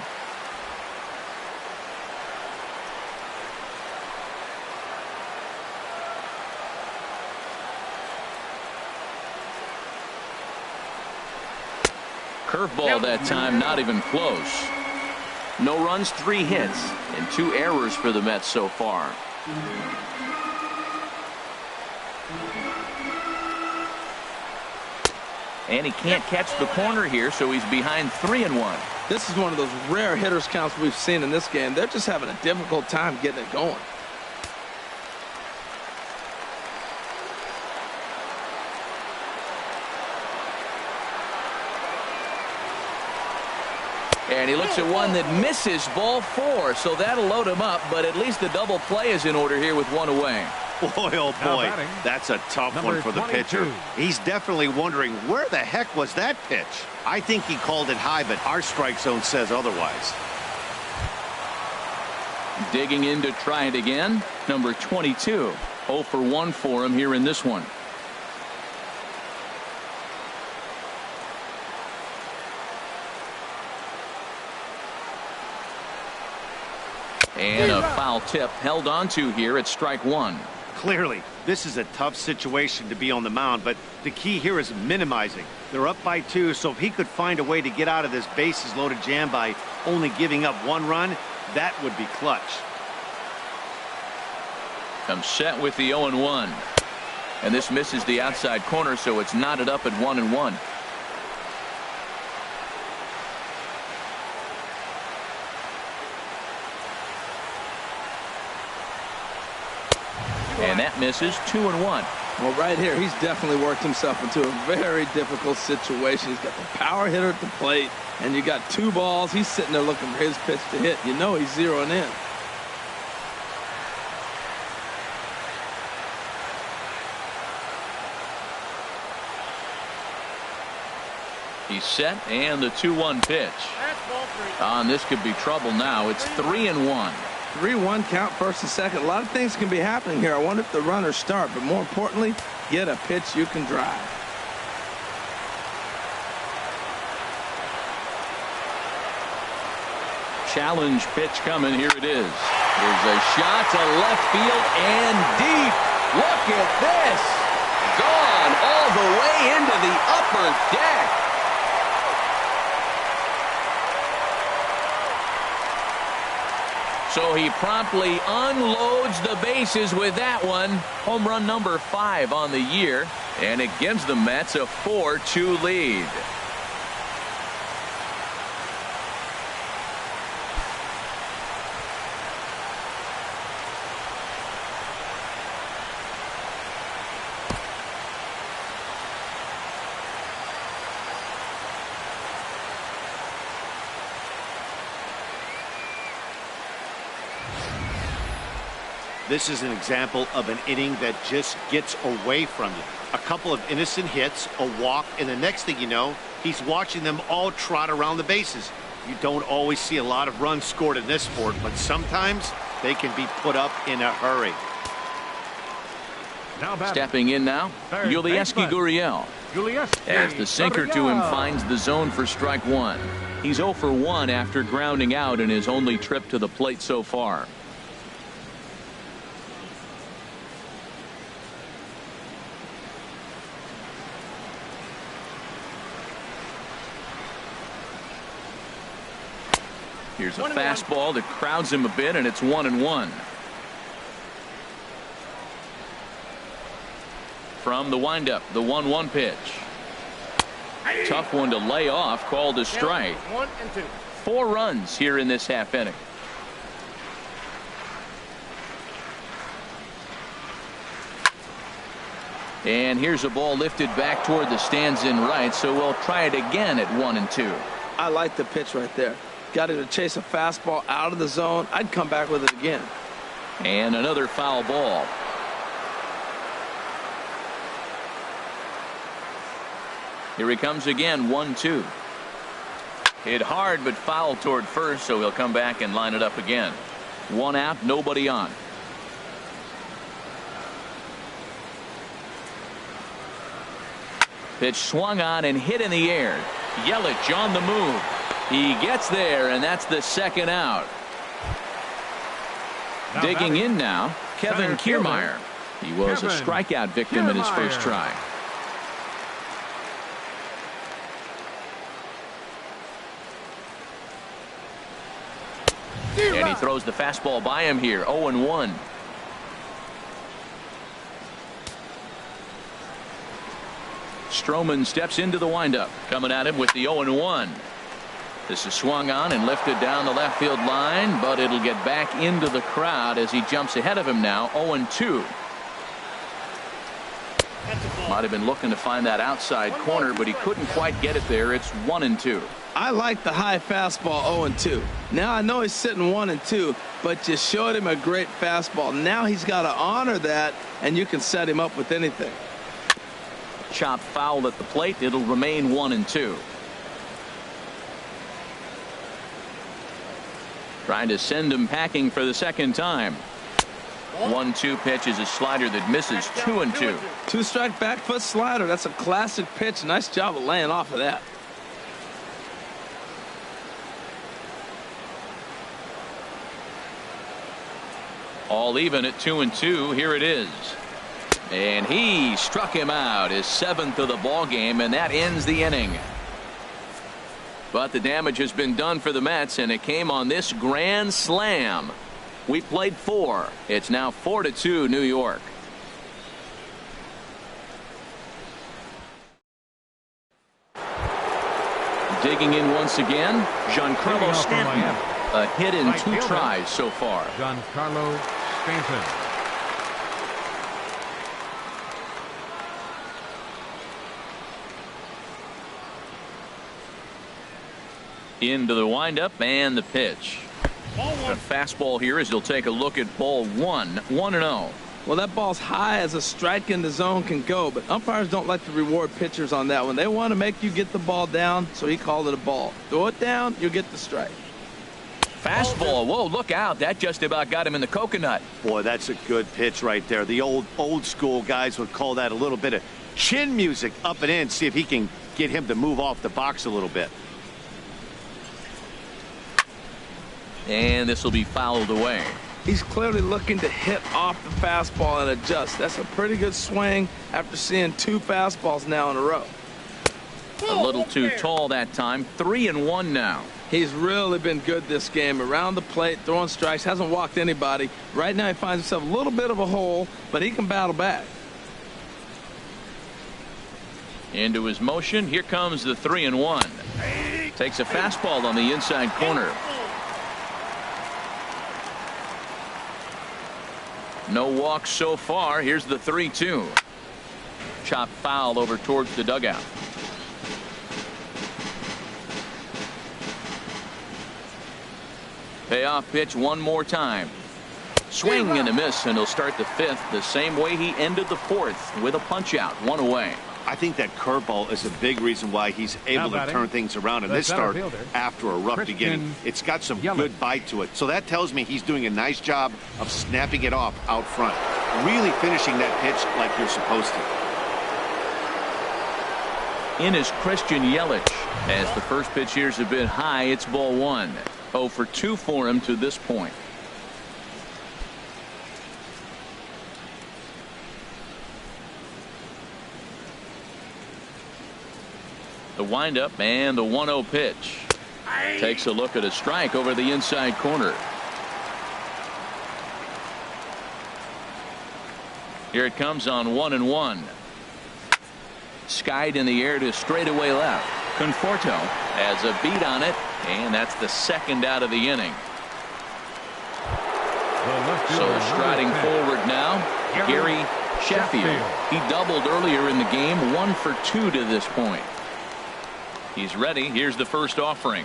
Curveball that time, not even close. No runs, 3 hits, and 2 errors for the Mets so far. And he can't catch the corner here, so he's behind 3-1. This is one of those rare hitters counts we've seen in this game. They're just having a difficult time getting it going. And he looks at one that misses, ball 4, so that'll load him up, but at least the double play is in order here with 1 away. Boy, oh boy, that's a tough one for the pitcher. He's definitely wondering, where the heck was that pitch? I think he called it high, but our strike zone says otherwise. Digging in to try it again. Number 22. 0 for 1 for him here in this one. And a foul tip held onto here at strike 1. Clearly, this is a tough situation to be on the mound, but the key here is minimizing. They're up by 2, so if he could find a way to get out of this bases loaded jam by only giving up 1 run, that would be clutch. Comes set with the 0-1. And this misses the outside corner, so it's knotted up at 1-1. And that misses 2-1. Well, right here, he's definitely worked himself into a very difficult situation. He's got the power hitter at the plate, and you got 2 balls. He's sitting there looking for his pitch to hit. You know he's zeroing in. He's set, and the 2-1 pitch. And this could be trouble now. It's 3-1. 3-1 count, first and second. A lot of things can be happening here. I wonder if the runners start, but more importantly, get a pitch you can drive. Challenge pitch coming. Here it is. There's a shot to left field and deep. Look at this. Gone all the way into the upper deck. So he promptly unloads the bases with that one. Home run number 5 on the year. And it gives the Mets a 4-2 lead. This is an example of an inning that just gets away from you. A couple of innocent hits, a walk, and the next thing you know, he's watching them all trot around the bases. You don't always see a lot of runs scored in this sport, but sometimes they can be put up in a hurry. Stepping in now, Yulieski Gurriel. As the sinker to him finds the zone for strike 1. He's 0 for 1 after grounding out in his only trip to the plate so far. Here's a fastball that crowds him a bit, and it's 1-1. From the windup, the 1-1 pitch. Tough one to lay off, called a strike. 4 runs here in this half inning. And here's a ball lifted back toward the stands in right, so we'll try it again at 1-2. I like the pitch right there. Got him to chase a fastball out of the zone. I'd come back with it again. And another foul ball. Here he comes again, 1-2. Hit hard but foul toward first, so he'll come back and line it up again. 1 out, nobody on. Pitch swung on and hit in the air. Yelich on the move. He gets there, and that's the 2nd out. Digging in now, Kevin Kiermaier. He was a strikeout victim in his first try. And he throws the fastball by him here, 0-1. Stroman steps into the windup, coming at him with the 0-1. This is swung on and lifted down the left field line, but it'll get back into the crowd as he jumps ahead of him now, 0-2. Might have been looking to find that outside corner, but he couldn't quite get it there. It's 1-2. I like the high fastball 0-2. Now I know he's sitting 1-2, but you showed him a great fastball. Now he's got to honor that, and you can set him up with anything. Chop foul at the plate. It'll remain 1-2. Trying to send him packing for the second time. 1-2 pitch is a slider that misses. 2-2. Two-strike back foot slider. That's a classic pitch. Nice job of laying off of that. All even at 2-2. Here it is. And he struck him out, his 7th of the ball game, and that ends the inning. But the damage has been done for the Mets, and it came on this grand slam. We played 4. It's now 4-2 New York. Digging in once again, Giancarlo Stanton. A hit in 2 tries so far. Giancarlo Stanton. Into the windup and the pitch. A fastball here as he'll take a look at ball 1. 1-0. Well, that ball's high as a strike in the zone can go, but umpires don't like to reward pitchers on that one. They want to make you get the ball down, so he called it a ball. Throw it down, you'll get the strike. Fastball. Whoa, look out. That just about got him in the coconut. Boy, that's a good pitch right there. The old school guys would call that a little bit of chin music up and in. See if he can get him to move off the box a little bit. And this will be fouled away. He's clearly looking to hit off the fastball and adjust. That's a pretty good swing after seeing 2 fastballs now in a row. A little too tall that time. 3-1 now. He's really been good this game. Around the plate, throwing strikes, hasn't walked anybody. Right now he finds himself a little bit of a hole, but he can battle back. Into his motion. Here comes the 3-1. Takes a fastball on the inside corner. No walks so far. Here's the 3-2. Chop foul over towards the dugout. Payoff pitch one more time. Swing and a miss, and he'll start the 5th the same way he ended the 4th with a punch out. 1 away. I think that curveball is a big reason why he's able to turn things around in this start after a rough beginning. It's got some good bite to it. So that tells me he's doing a nice job of snapping it off out front. Really finishing that pitch like you're supposed to. In is Christian Yelich. As the first pitch here is a bit high, it's ball 1. 0 for 2 for him to this point. The windup and the 1-0 pitch. Takes a look at a strike over the inside corner. Here it comes on 1-1. Skied in the air to straightaway left. Conforto has a beat on it, and that's the 2nd out of the inning. So striding forward now, Gary Sheffield. He doubled earlier in the game, 1 for 2 to this point. He's ready. Here's the first offering.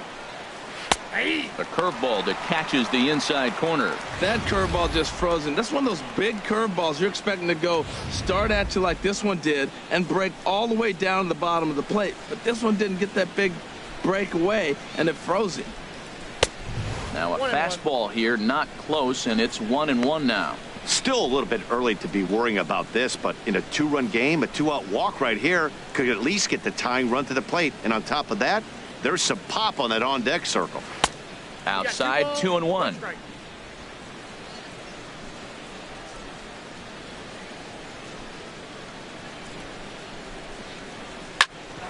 The curveball that catches the inside corner. That curveball just frozen. That's one of those big curveballs you're expecting to go start at you like this one did and break all the way down to the bottom of the plate. But this one didn't get that big break away, and it froze him. Now a fastball here, not close, and it's 1-1 now. Still a little bit early to be worrying about this, but in a 2-run game, a 2-out walk right here could at least get the tying run to the plate. And on top of that, there's some pop on that on-deck circle. Outside, 2-1.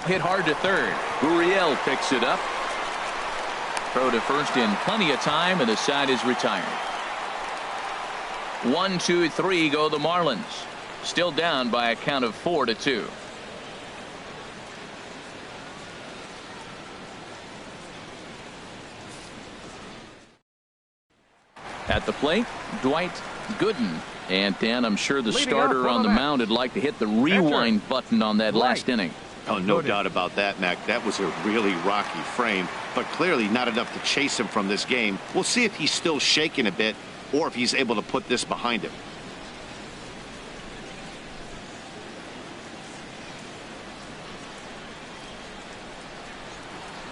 Hit hard to third. Gurriel picks it up. Throw to first in plenty of time, and the side is retired. 1, 2, 3 go the Marlins. Still down by a count of 4-2. At the plate, Dwight Gooden. And Dan, I'm sure the starter on the mound would like to hit the rewind button on that last inning. Oh, no doubt about that, Mac. That was a really rocky frame, but clearly not enough to chase him from this game. We'll see if he's still shaking a bit or if he's able to put this behind him.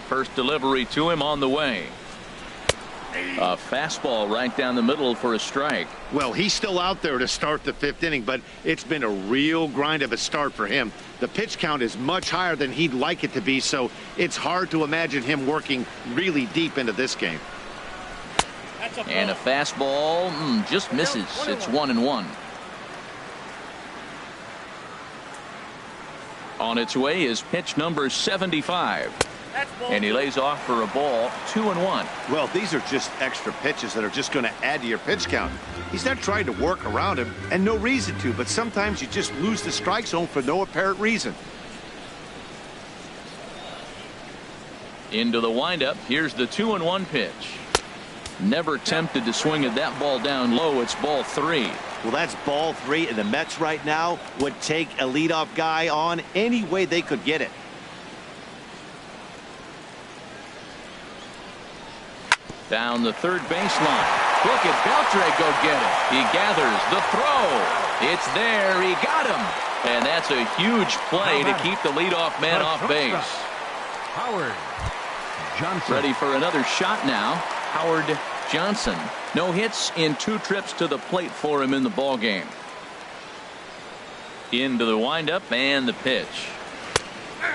First delivery to him on the way. A fastball right down the middle for a strike. Well, he's still out there to start the 5th inning, but it's been a real grind of a start for him. The pitch count is much higher than he'd like it to be, so it's hard to imagine him working really deep into this game. And a fastball just misses. It's 1-1. On its way is pitch number 75. And he lays off for a ball, 2-1. Well, these are just extra pitches that are just going to add to your pitch count. He's not trying to work around him, and no reason to, but sometimes you just lose the strike zone for no apparent reason. Into the windup. Here's the 2-1 pitch. Never tempted to swing at that ball down low. It's ball 3. Well, that's ball 3, and the Mets right now would take a leadoff guy on any way they could get it. Down the third baseline. Look at Beltre go get it. He gathers the throw. It's there. He got him. And that's a huge play to keep the leadoff man off base. Howard Johnson. Ready for another shot now. Howard Johnson. No hits in 2 trips to the plate for him in the ball game. Into the windup and the pitch.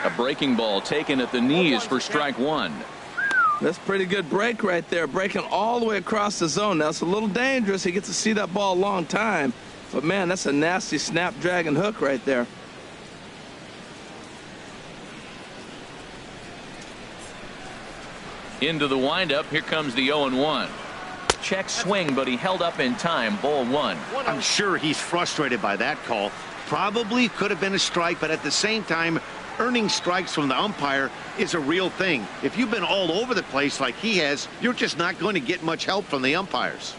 A breaking ball taken at the knees for strike 1. That's a pretty good break right there, breaking all the way across the zone. Now, it's a little dangerous. He gets to see that ball a long time. But, man, that's a nasty snapdragon hook right there. Into the windup. Here comes the 0-1. Check swing, but he held up in time. Ball 1. I'm sure he's frustrated by that call. Probably could have been a strike, but at the same time, earning strikes from the umpire is a real thing. If you've been all over the place like he has, you're just not going to get much help from the umpires.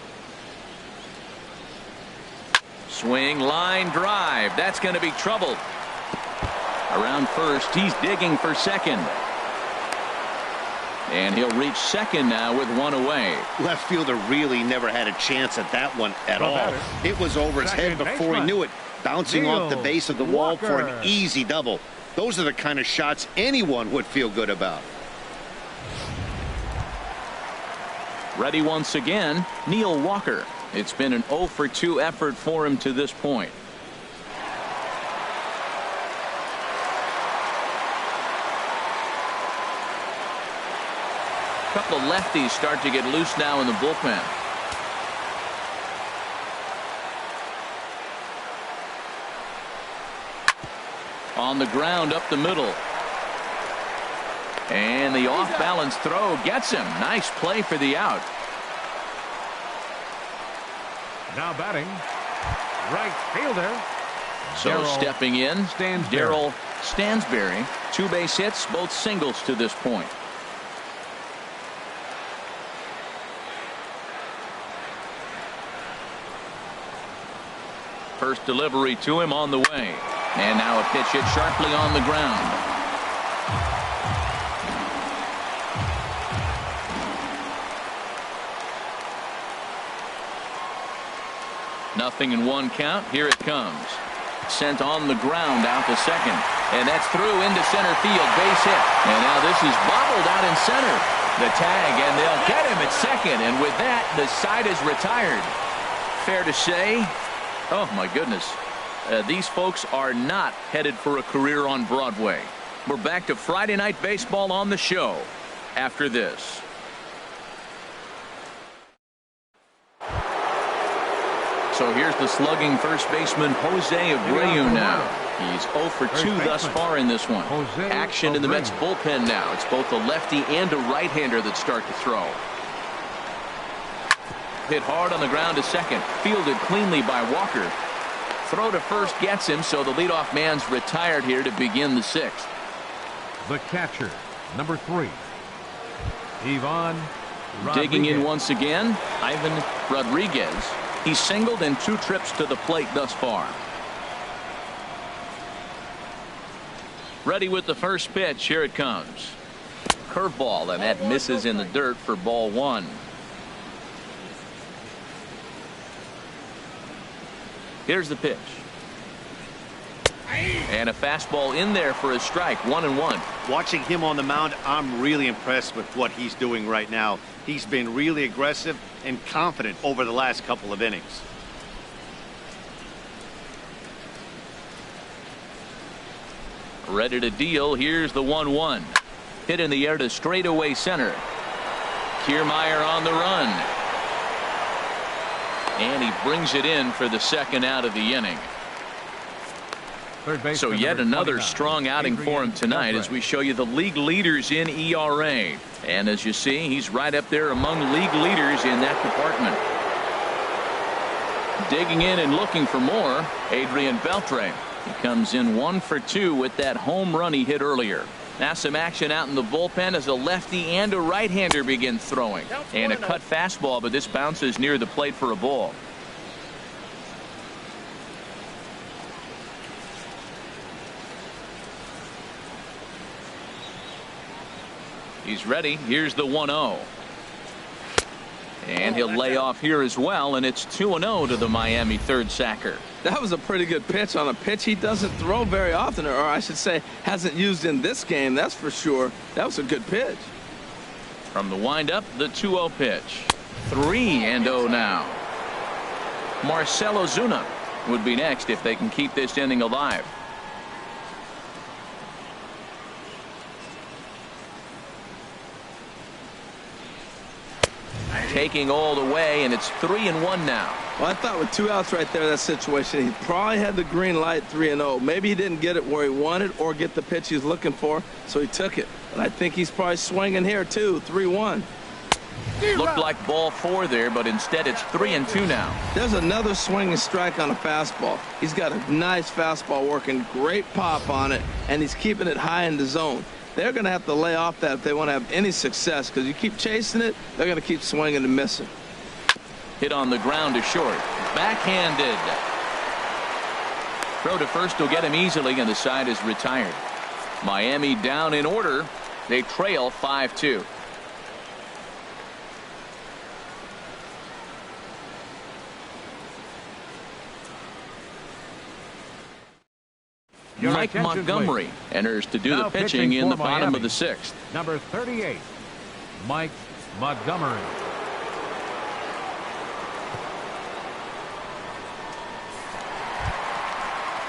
Swing, line drive. That's going to be trouble. Around first, he's digging for second. And he'll reach second now with 1 away. Left fielder really never had a chance at that one at all. It was over his head before he knew it, bouncing off the base of the wall for an easy double. Those are the kind of shots anyone would feel good about. Ready once again, Neil Walker. It's been an 0 for 2 effort for him to this point. A couple of lefties start to get loose now in the bullpen. On the ground up the middle. And the off-balance throw gets him. Nice play for the out. Now batting, right fielder. So Darryl stepping in, Darryl Stansberry. 2 base hits, both singles to this point. First delivery to him on the way. And now a pitch hit sharply on the ground. Nothing in 1 count. Here it comes. Sent on the ground out to second. And that's through into center field. Base hit. And now this is bobbled out in center. The tag, and they'll get him at second. And with that, the side is retired. Fair to say, oh my goodness. These folks are not headed for a career on Broadway. We're back to Friday Night Baseball on the show after this. So here's the slugging first baseman Jose Abreu now. He's 0 for 2 thus far in this one. Action in the Mets bullpen now. It's both a lefty and a right-hander that start to throw. Hit hard on the ground to second. Fielded cleanly by Walker. Throw to first gets him, so the leadoff man's retired here to begin the 6th. The catcher, number 3, Ivan Rodriguez. Digging in once again, Ivan Rodriguez. He's singled in 2 trips to the plate thus far. Ready with the first pitch. Here it comes. Curveball, and that misses in the dirt for ball one. Here's the pitch. And a fastball in there for a strike. 1-1. Watching him on the mound, I'm really impressed with what he's doing right now. He's been really aggressive and confident over the last couple of innings. Ready to deal. Here's the 1-1. Hit in the air to straightaway center. Kiermaier on the run. And he brings it in for the second out of the inning. So yet another strong outing for him tonight as we show you the league leaders in ERA. And as you see, he's right up there among league leaders in that department. Digging in and looking for more, Adrian Beltre. He comes in 1 for 2 with that home run he hit earlier. Now some action out in the bullpen as a lefty and a right-hander begin throwing. And a cut fastball, but this bounces near the plate for a ball. He's ready. Here's the 1-0. And he'll lay off here as well, and it's 2-0 to the Miami third sacker. That was a pretty good pitch on a pitch he doesn't throw very often, or I should say hasn't used in this game, that's for sure. That was a good pitch. From the windup, the 2-0 pitch. 3-0 now. Marcell Ozuna would be next if they can keep this inning alive. Taking all the way, and it's 3-1 now. Well, I thought with 2 outs right there, that situation, he probably had the green light. 3-0. Maybe he didn't get it where he wanted or get the pitch he's looking for, so he took it. But I think he's probably swinging here too. 3-1. Looked like ball 4 there, but instead it's 3-2 now. There's another swinging strike on a fastball. He's got a nice fastball working, great pop on it, and he's keeping it high in the zone. They're going to have to lay off that if they want to have any success, because you keep chasing it, they're going to keep swinging and missing. Hit on the ground to short. Backhanded. Throw to first will get him easily, and the side is retired. Miami down in order. They trail 5-2. Mike Montgomery enters to do the pitching in the bottom of the 6th. Number 38, Mike Montgomery.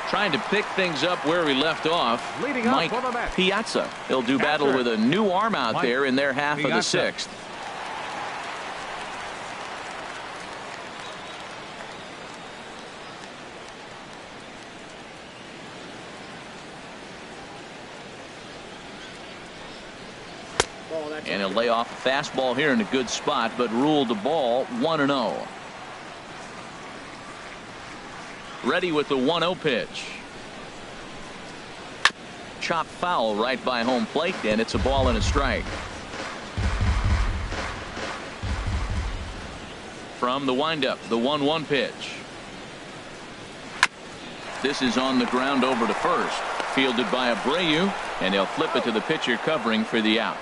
Trying to pick things up where we left off. Mike Piazza. He'll do battle with a new arm out there in their half of the 6th. And he'll lay off a fastball here in a good spot, but ruled the ball 1-0. Ready with the 1-0 pitch. Chop foul right by home plate, and it's a ball and a strike. From the windup, the 1-1 pitch. This is on the ground over to first. Fielded by Abreu, and he'll flip it to the pitcher covering for the out.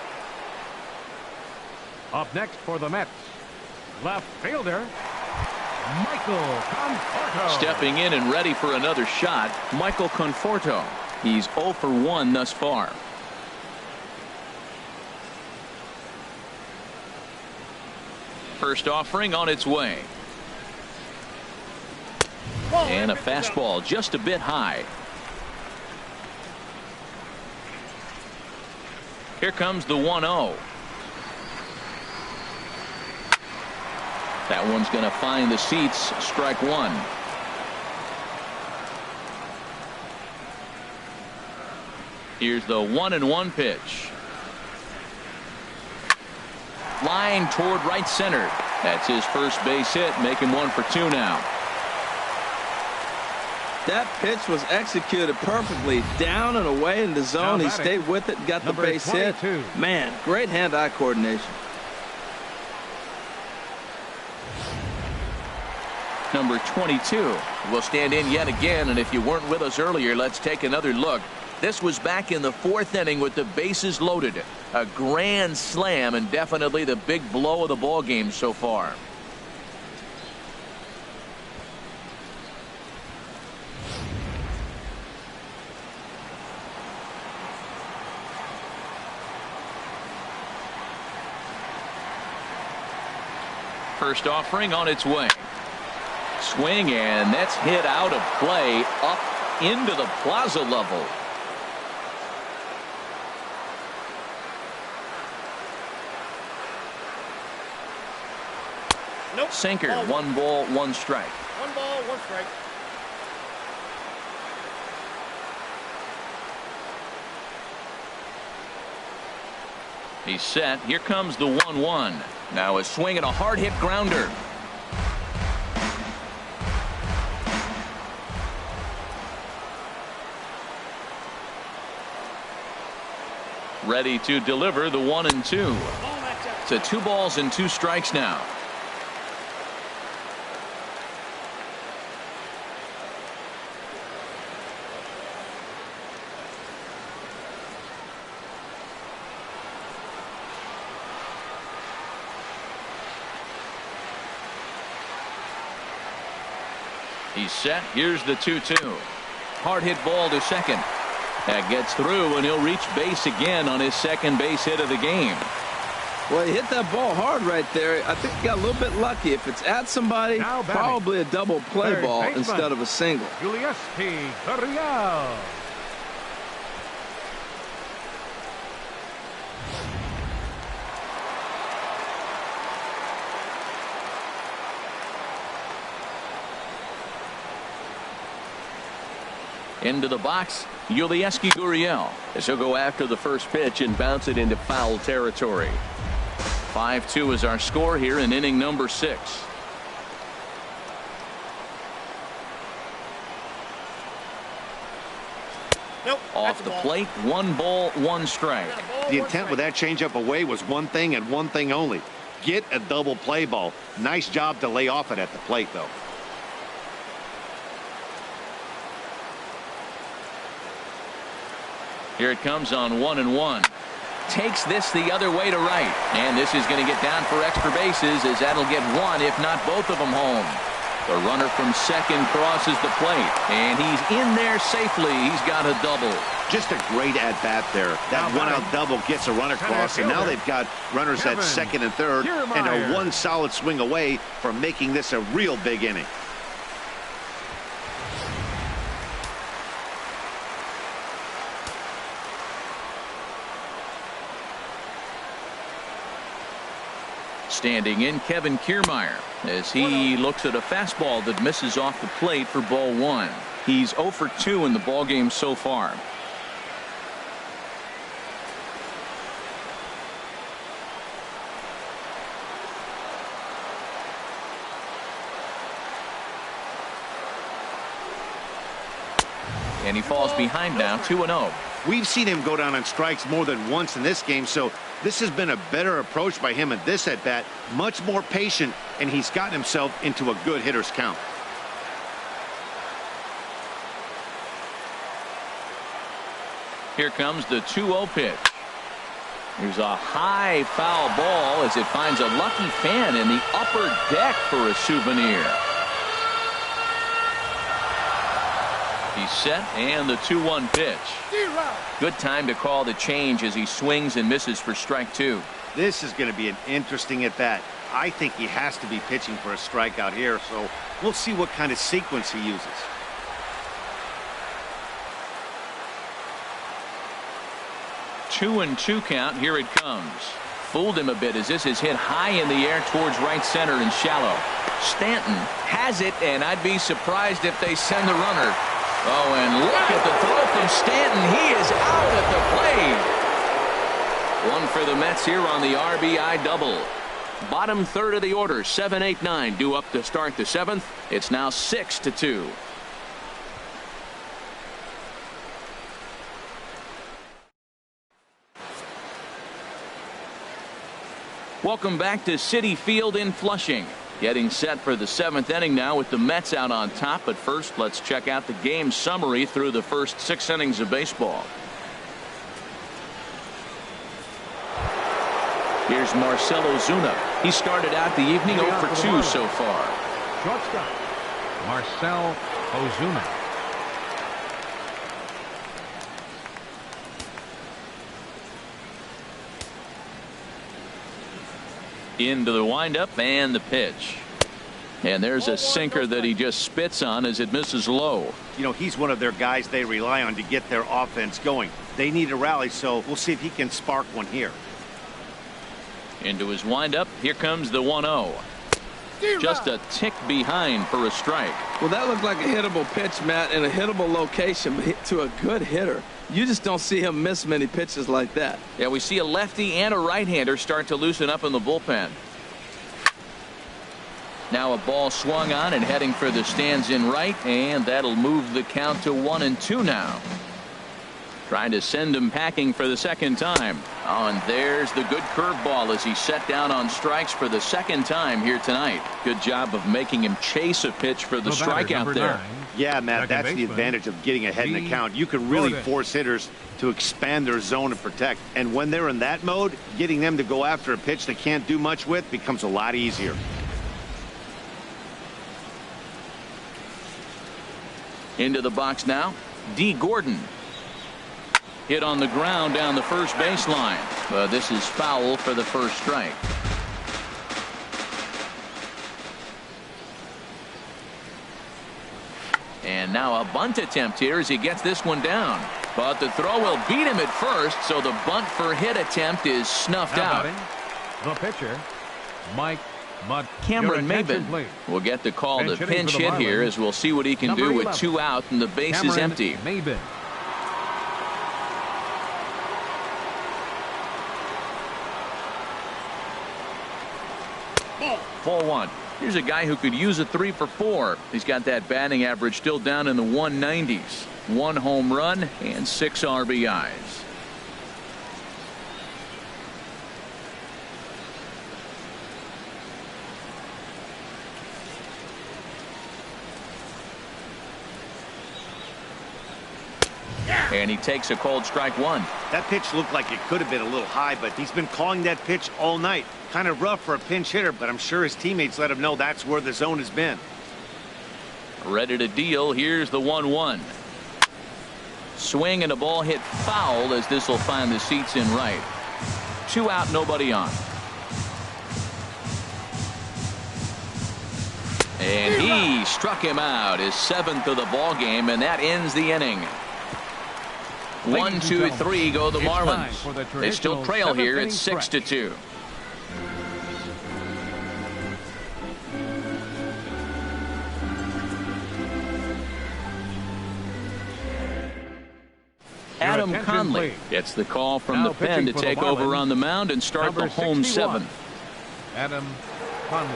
Up next for the Mets, left fielder, Michael Conforto. Stepping in and ready for another shot, Michael Conforto. He's 0 for 1 thus far. First offering on its way. And a fastball just a bit high. Here comes the 1-0. That one's going to find the seats. Strike 1. Here's the 1-1 pitch. Line toward right center. That's his first base hit. Make him 1 for 2 now. That pitch was executed perfectly. Down and away in the zone. He stayed with it, got the base hit. Man, great hand-eye coordination. Number 22 will stand in yet again, and if you weren't with us earlier, let's take another look This was back in the 4th inning with the bases loaded. A grand slam and definitely the big blow of the ball game so far. First offering on its way. Swing, and that's hit out of play up into the Piazza level. Nope. Sinker. 1 ball, 1 strike. 1 ball, 1 strike. He's set. Here comes the 1-1. Now a swing and a hard hit grounder. Ready to deliver the 1-2. To 2 balls and 2 strikes now. He's set. Here's the 2-2. Hard hit ball to second. That gets through, and he'll reach base again on his second base hit of the game. Well, he hit that ball hard right there. I think he got a little bit lucky. If it's at somebody, probably a double play ball instead of a single. Darryl. Into the box, Guriel, as he'll go after the first pitch and bounce it into foul territory. 5-2 is our score here in inning number 6. Nope. Off the plate, 1 ball, 1 strike. The intent with that changeup away was one thing and one thing only. Get a double play ball. Nice job to lay off it at the plate, though. Here it comes on 1-1. Takes this the other way to right. And this is going to get down for extra bases, as that'll get 1, if not both of them, home. The runner from second crosses the plate, and he's in there safely. He's got a double. Just a great at-bat there. That one-out double gets a run across, and now they've got runners at second and third, and are 1 solid swing away from making this a real big inning. Standing in, Kevin Kiermaier, as he looks at a fastball that misses off the plate for ball 1. He's 0 for 2 in the ballgame so far. And he falls behind now, 2-0. We've seen him go down on strikes more than once in this game, so this has been a better approach by him at this at-bat. Much more patient, and he's gotten himself into a good hitter's count. Here comes the 2-0 pitch. Here's a high foul ball as it finds a lucky fan in the upper deck for a souvenir. He's set, and the 2-1 pitch. Good time to call the change as he swings and misses for strike 2. This is going to be an interesting at-bat. I think he has to be pitching for a strikeout here, so we'll see what kind of sequence he uses. Two and 2 count. Here it comes. Fooled him a bit as this is hit high in the air towards right center and shallow. Stanton has it, and I'd be surprised if they send the runner. Oh, and look at the throw from Stanton. He is out at the plate. 1 for the Mets here on the RBI double. Bottom third of the order, 7, 8, 9 due up to start the 7th. It's now 6-2. Welcome back to Citi Field in Flushing. Getting set for the 7th inning now with the Mets out on top. But first, let's check out the game summary through the first 6 innings of baseball. Here's Marcell Ozuna. He started out the evening 0 for 2 so far. Shortstop, Marcell Ozuna. Into the windup and the pitch. And there's a sinker that he just spits on as it misses low. You know, he's one of their guys they rely on to get their offense going. They need a rally, so we'll see if he can spark one here. Into his windup. Here comes the 1-0. Just a tick behind for a strike. Well, that looked like a hittable pitch, Matt, in a hittable location to a good hitter. You just don't see him miss many pitches like that. Yeah, we see a lefty and a right-hander start to loosen up in the bullpen. Now a ball swung on and heading for the stands in right, and that'll move the count to 1-2 now. Trying to send him packing for the second time. Oh, and there's the good curveball as he set down on strikes for the second time here tonight. Good job of making him chase a pitch for the strikeout there. Yeah, Matt, that's the advantage of getting ahead in the count. You can really force hitters to expand their zone and protect. And when they're in that mode, getting them to go after a pitch they can't do much with becomes a lot easier. Into the box now, Gooden. Hit on the ground down the first baseline. This is foul for the first strike. And now a bunt attempt here as he gets this one down. But the throw will beat him at first, so the bunt for hit attempt is snuffed out. The pitcher, Mike Cameron Maben will get the call to pinch hit here as we'll see what he can do with 2 out and the base is empty. Maben. Ball 1. Here's a guy who could use a 3 for 4. He's got that batting average still down in the 190s. 1 home run and 6 RBIs. And he takes a cold strike 1. That pitch looked like it could have been a little high, but he's been calling that pitch all night. Kind of rough for a pinch hitter, but I'm sure his teammates let him know that's where the zone has been. Ready to deal. Here's the 1-1. Swing and a ball hit foul as this will find the seats in right. 2 out, nobody on. And he struck him out, his 7th of the ball game, and that ends the inning. 1, 2, 3 go the Marlins. They still trail here at 6-2. Adam Conley gets the call from the pen to take over on the mound and start the home 7th. Adam Conley.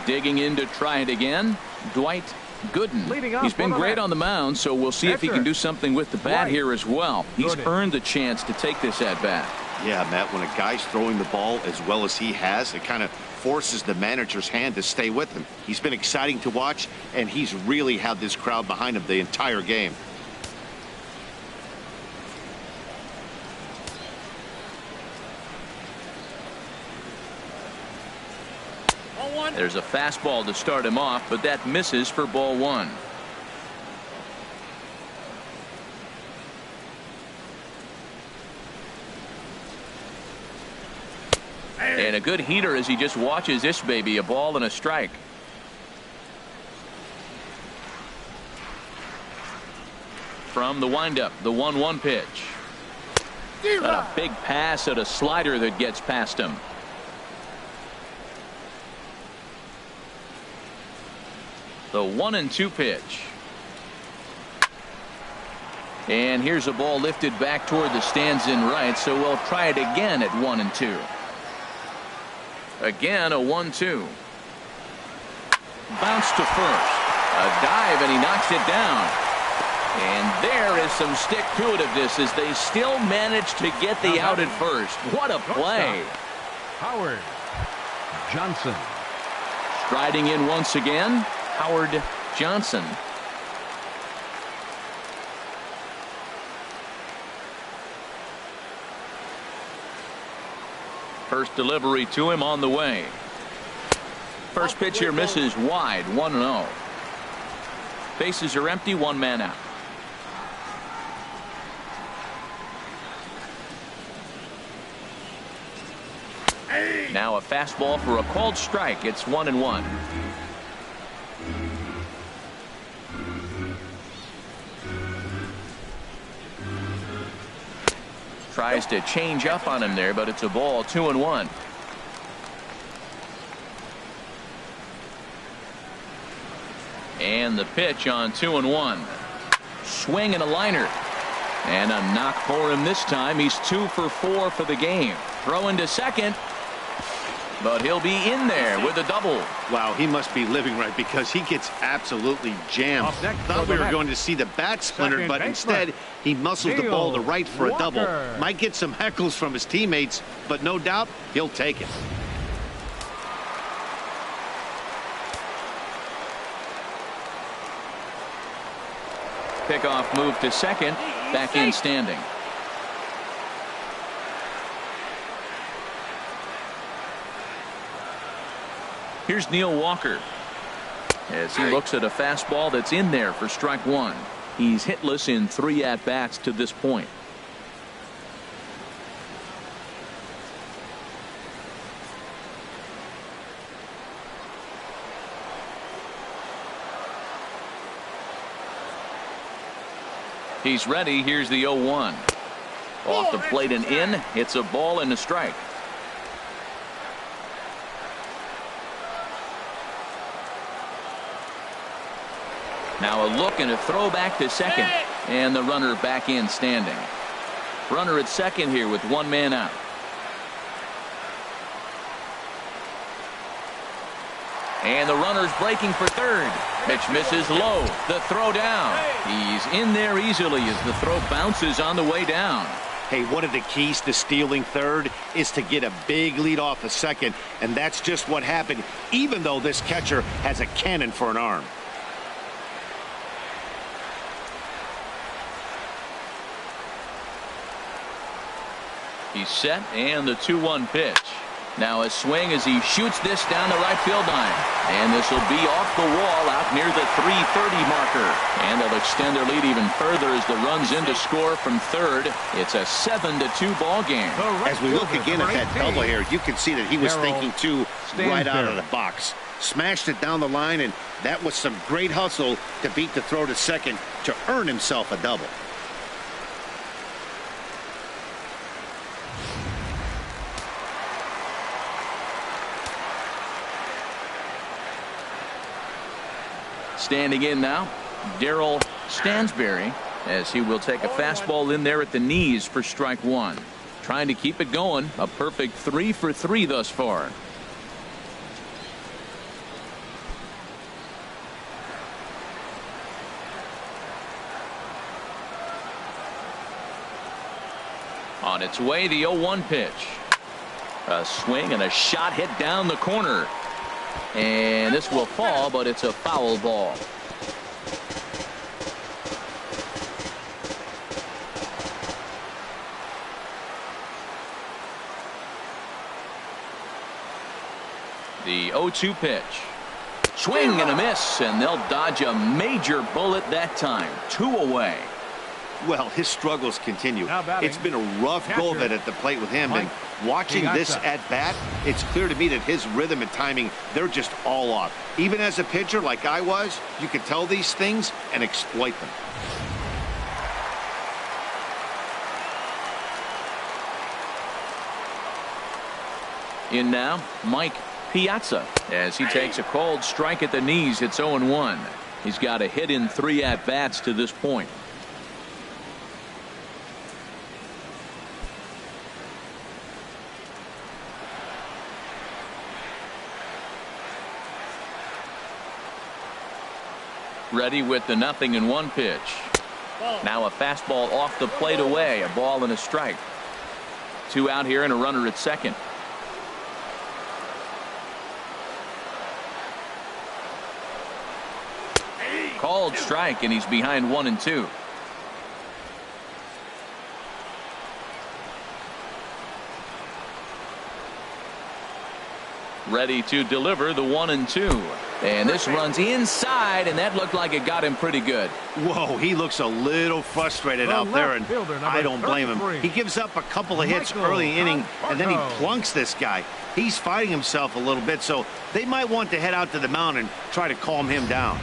Digging in to try it again, Dwight Gooden. He's been great on the mound, so we'll see if he can do something with the bat here as well. He's earned the chance to take this at bat. Yeah, Matt, when a guy's throwing the ball as well as he has, it kind of forces the manager's hand to stay with him. He's been exciting to watch, and he's really had this crowd behind him the entire game. There's a fastball to start him off, but that misses for ball 1. And a good heater as he just watches this baby, a ball and a strike. From the windup, the 1-1 pitch. And a big pass at a slider that gets past him. The 1-2 pitch. And here's a ball lifted back toward the stands in right, so we'll try it again at 1-2. Again, a 1-2. Bounce to first. A dive, and he knocks it down. And there is some stick-to-itiveness as they still manage to get the out at first. What a play. Howard Johnson. Striding in once again, Howard Johnson. First delivery to him on the way. First pitch here misses wide, 1-0. Bases are empty, one man out. Now a fastball for a called strike. It's 1-1. Tries to change up on him there, but it's a ball. 2-1. And the pitch on 2-1. Swing and a liner. And a knock for him this time. He's 2 for 4 for the game. Throw into second. But he'll be in there with a double. Wow, he must be living right because he gets absolutely jammed. Thought we were going to see the bat splintered, but instead he muscles the ball to right for a double. Might get some heckles from his teammates, but no doubt he'll take it. Pickoff move to second. Back in standing. Here's Neil Walker as he looks at a fastball that's in there for strike one. He's hitless in 3 at-bats to this point. He's ready. Here's the 0-1. Off the plate and in. It's a ball and a strike. Now a look and a throw back to second. And the runner back in standing. Runner at second here with one man out. And the runner's breaking for third. Pitch misses low. The throw down. He's in there easily as the throw bounces on the way down. Hey, one of the keys to stealing third is to get a big lead off a second. And that's just what happened, even though this catcher has a cannon for an arm. He's set, and the 2-1 pitch. Now a swing as he shoots this down the right field line. And this will be off the wall out near the 330 marker. And they'll extend their lead even further as the runs in to score from third. It's a 7-2 ball game. As we look again at that double here, you can see that he was thinking too right out of the box. Smashed it down the line, and that was some great hustle to beat the throw to second to earn himself a double. Standing in now, Darryl Stansberry, as he will take a fastball in there at the knees for strike one. Trying to keep it going. A perfect 3 for 3 thus far. On its way, the 0-1 pitch. A swing and a shot hit down the corner. And this will fall, but it's a foul ball. The 0-2 pitch. Swing and a miss, and they'll dodge a major bullet that time. 2 away. Well, his struggles continue. It's been a rough go of it at the plate with him. And watching this at bat, it's clear to me that his rhythm and timing, they're just all off. Even as a pitcher like I was, you can tell these things and exploit them. In now, Mike Piazza, as he takes a called strike at the knees. It's 0-1. He's got a hit in 3 at-bats to this point. Ready with the 0-1 pitch. Now a fastball off the plate away, a ball and a strike. 2 out here and a runner at second. Called strike, and he's behind 1-2. Ready to deliver the 1-2. And this runs inside, and that looked like it got him pretty good. Whoa, he looks a little frustrated out there, and I don't blame him. He gives up a couple of hits early inning, and then he plunks this guy. He's fighting himself a little bit, so they might want to head out to the mound and try to calm him down.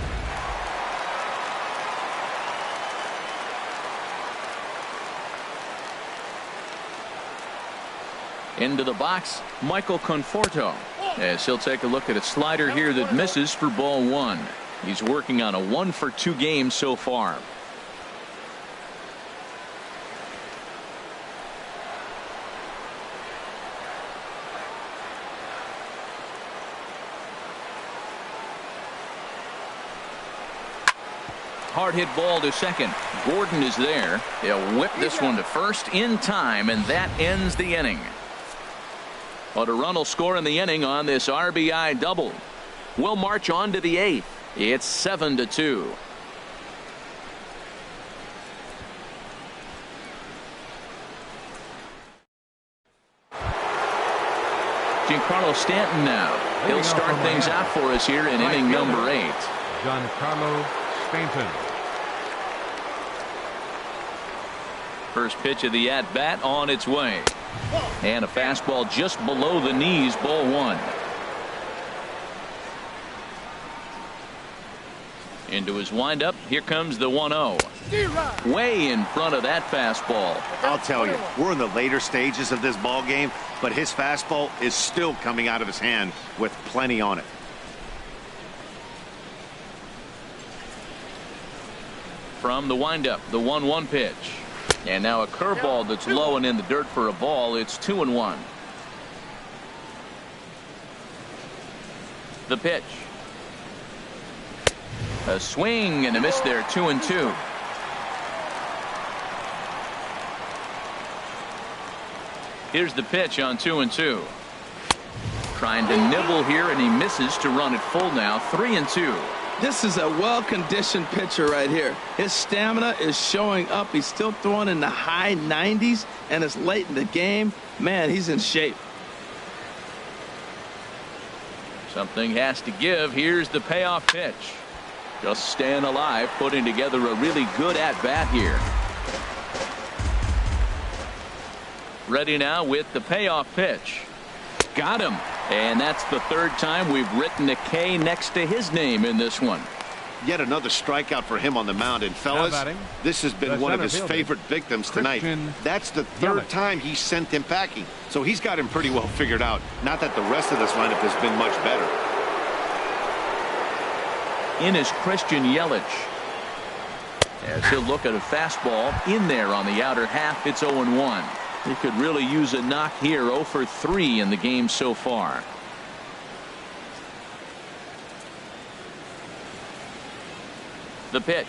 Into the box, Michael Conforto, as he'll take a look at a slider here that misses for ball 1. He's working on a 1-for-2 game so far. Hard hit ball to second. Gooden is there. They'll whip this one to first in time, and that ends the inning. But a run will score in the inning on this RBI double. We'll march on to the 8th. It's 7-2. Giancarlo Stanton now. He'll start things out for us here in inning number 8. Giancarlo Stanton. First pitch of the at-bat on its way. And a fastball just below the knees, ball 1. Into his windup. Here comes the 1-0. Way in front of that fastball. I'll tell you, we're in the later stages of this ball game, but his fastball is still coming out of his hand with plenty on it. From the windup, the 1-1 pitch. And now a curveball that's low and in the dirt for a ball. It's 2-1. The pitch. A swing and a miss there. 2-2. Here's the pitch on 2-2. Trying to nibble here, and he misses to run it full now. 3-2. This is a well-conditioned pitcher right here. His stamina is showing up. He's still throwing in the high 90s, and it's late in the game. Man, he's in shape. Something has to give. Here's the payoff pitch. Just staying alive, putting together a really good at-bat here. Ready now with the payoff pitch. Got him. And that's the 3rd time we've written a K next to his name in this one. Yet another strikeout for him on the mound. And fellas, this has been one of his favorite victims tonight. That's the 3rd time he sent him packing. So he's got him pretty well figured out. Not that the rest of this lineup has been much better. In is Christian Yelich. As he'll look at a fastball in there on the outer half. It's 0-1. He could really use a knock here. 0 for 3 in the game so far. The pitch.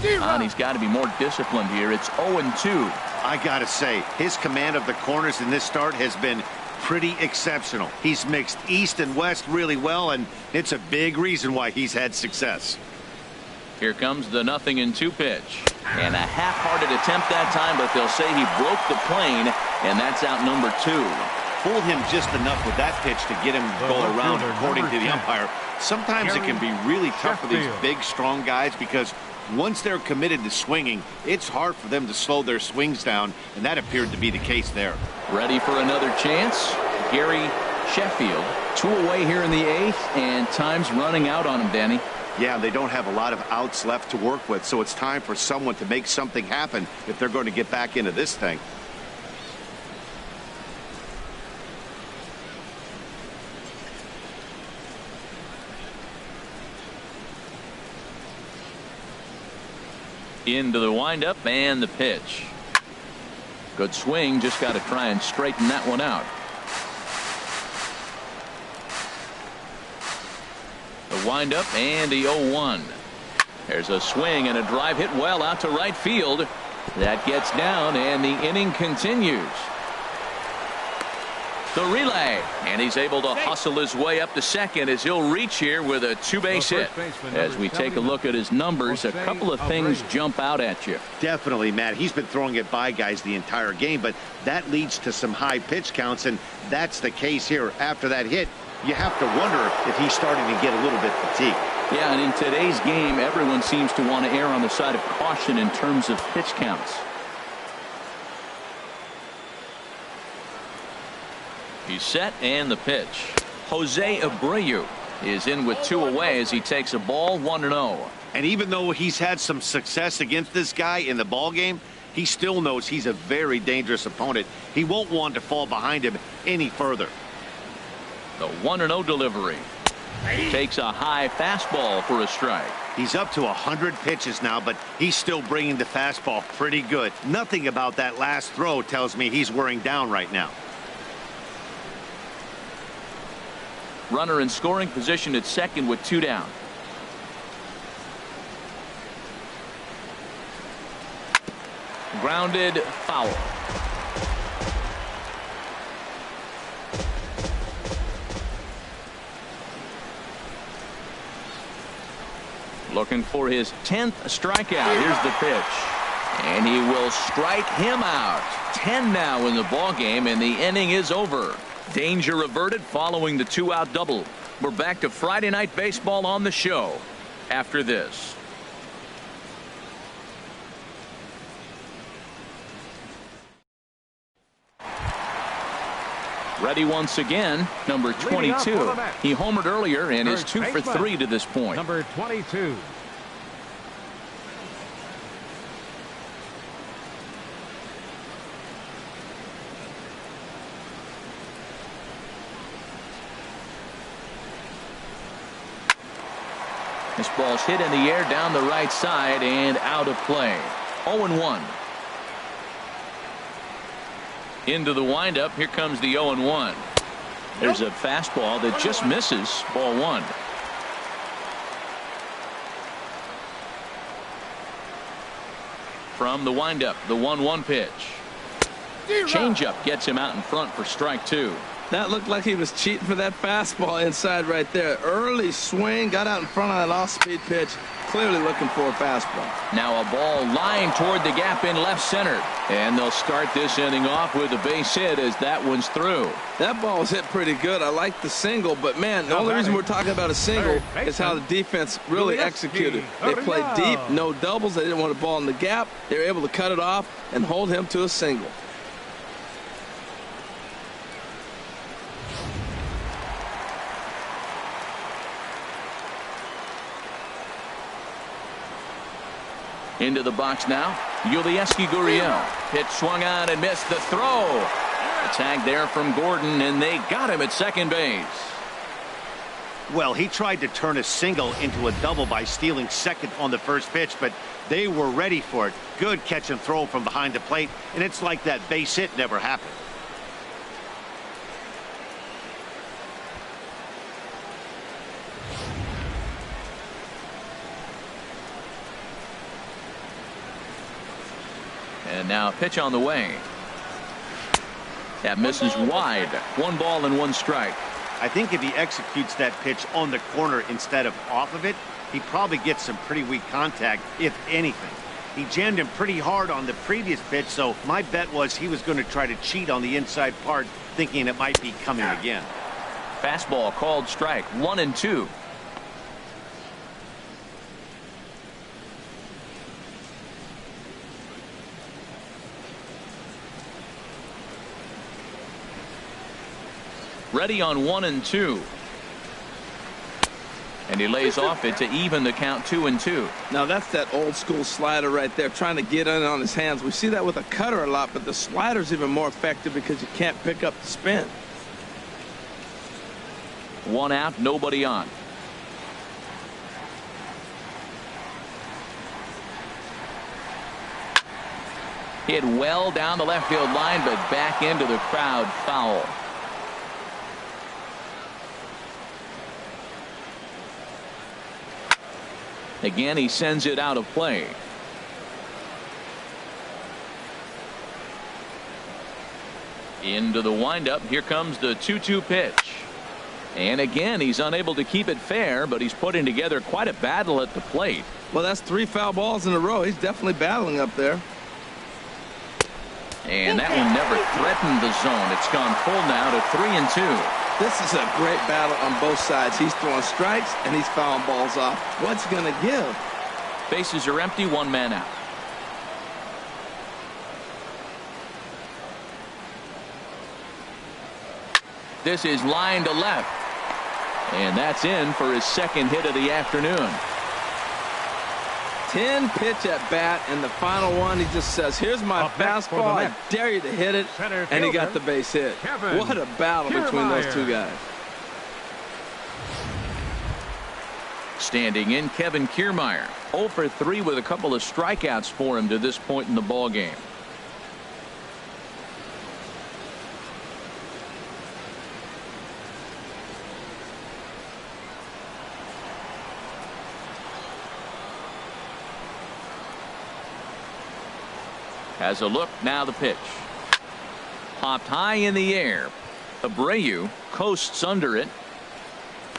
And he's got to be more disciplined here. It's 0-2. I gotta say, his command of the corners in this start has been pretty exceptional. He's mixed east and west really well, and it's a big reason why he's had success. Here comes the 0-2 pitch. And a half-hearted attempt that time, but they'll say he broke the plane, and that's out number 2. Fooled him just enough with that pitch to get him to go around, according to the umpire. Sometimes it can be really tough for these big, strong guys because once they're committed to swinging, it's hard for them to slow their swings down, and that appeared to be the case there. Ready for another chance? Gary Sheffield. 2 away here in the 8th, and time's running out on him, Danny. Yeah, they don't have a lot of outs left to work with, so it's time for someone to make something happen if they're going to get back into this thing. Into the windup and the pitch. Good swing, just got to try and straighten that one out. The windup and the 0-1. There's a swing and a drive hit well out to right field. That gets down, and the inning continues. The relay, and he's able to hustle his way up to second as he'll reach here with a two-base hit. As we take a look at his numbers, a couple of things jump out at you. Definitely, Matt. He's been throwing it by guys the entire game, but that leads to some high pitch counts, and that's the case here. After that hit, you have to wonder if he's starting to get a little bit fatigued. Yeah, and in today's game, everyone seems to want to err on the side of caution in terms of pitch counts. He's set, and the pitch. Jose Abreu is in with 2 away as he takes a ball 1-0. And even though he's had some success against this guy in the ball game, he still knows he's a very dangerous opponent. He won't want to fall behind him any further. The 1-0 delivery. Takes a high fastball for a strike. He's up to 100 pitches now, but he's still bringing the fastball pretty good. Nothing about that last throw tells me he's wearing down right now. Runner in scoring position at second with 2 down. Grounded foul. Looking for his 10th strikeout. Here's the pitch. And he will strike him out. 10 now in the ball game, and the inning is over. Danger averted following the 2-out double. We're back to Friday Night Baseball on the show after this. Ready once again, number 22. He homered earlier and is 2 for 3 to this point. Number 22. This ball's hit in the air down the right side and out of play. 0-1. Into the windup. Here comes the 0-1. There's a fastball that just misses. Ball 1. From the windup, the 1-1 pitch. Changeup gets him out in front for strike 2. That looked like he was cheating for that fastball inside right there. Early swing, got out in front of that off-speed pitch. Clearly looking for a fastball. Now a ball lined toward the gap in left center. And they'll start this inning off with a base hit as that one's through. That ball was hit pretty good. I like the single, but man, the only reason we're talking about a single is how the defense really executed. They played deep, no doubles. They didn't want a ball in the gap. They were able to cut it off and hold him to a single. Into the box now. Yulieski Gurriel. Pitch swung on and missed the throw. A tag there from Gordon, and they got him at second base. Well, he tried to turn a single into a double by stealing second on the first pitch, but they were ready for it. Good catch and throw from behind the plate, and it's like that base hit never happened. And now a pitch on the way. That misses wide. 1 ball and 1 strike. I think if he executes that pitch on the corner instead of off of it, he probably gets some pretty weak contact, if anything. He jammed him pretty hard on the previous pitch, so my bet was he was going to try to cheat on the inside part, thinking it might be coming again. Fastball called strike. 1-2. Ready on 1-2. And he lays off it to even the count 2-2. Now that's that old school slider right there, trying to get in on his hands. We see that with a cutter a lot, but the slider's even more effective because you can't pick up the spin. 1 out, nobody on. Hit well down the left field line, but back into the crowd. Foul. Again, he sends it out of play. Into the windup. Here comes the 2-2 pitch. And again, he's unable to keep it fair, but he's putting together quite a battle at the plate. Well, that's 3 foul balls in a row. He's definitely battling up there. And that one never threatened the zone. It's gone full now to 3-2. This is a great battle on both sides. He's throwing strikes and he's fouling balls off. What's he going to give? Bases are empty, 1 man out. This is line to left. And that's in for his second hit of the afternoon. 10 pitch at bat, and the final one, he just says, here's my fastball, I dare you to hit it, and he got the base hit. What a battle between those two guys. Standing in, Kevin Kiermaier, 0 for 3 with a couple of strikeouts for him to this point in the ball game. Has a look, now the pitch. Popped high in the air. Abreu coasts under it.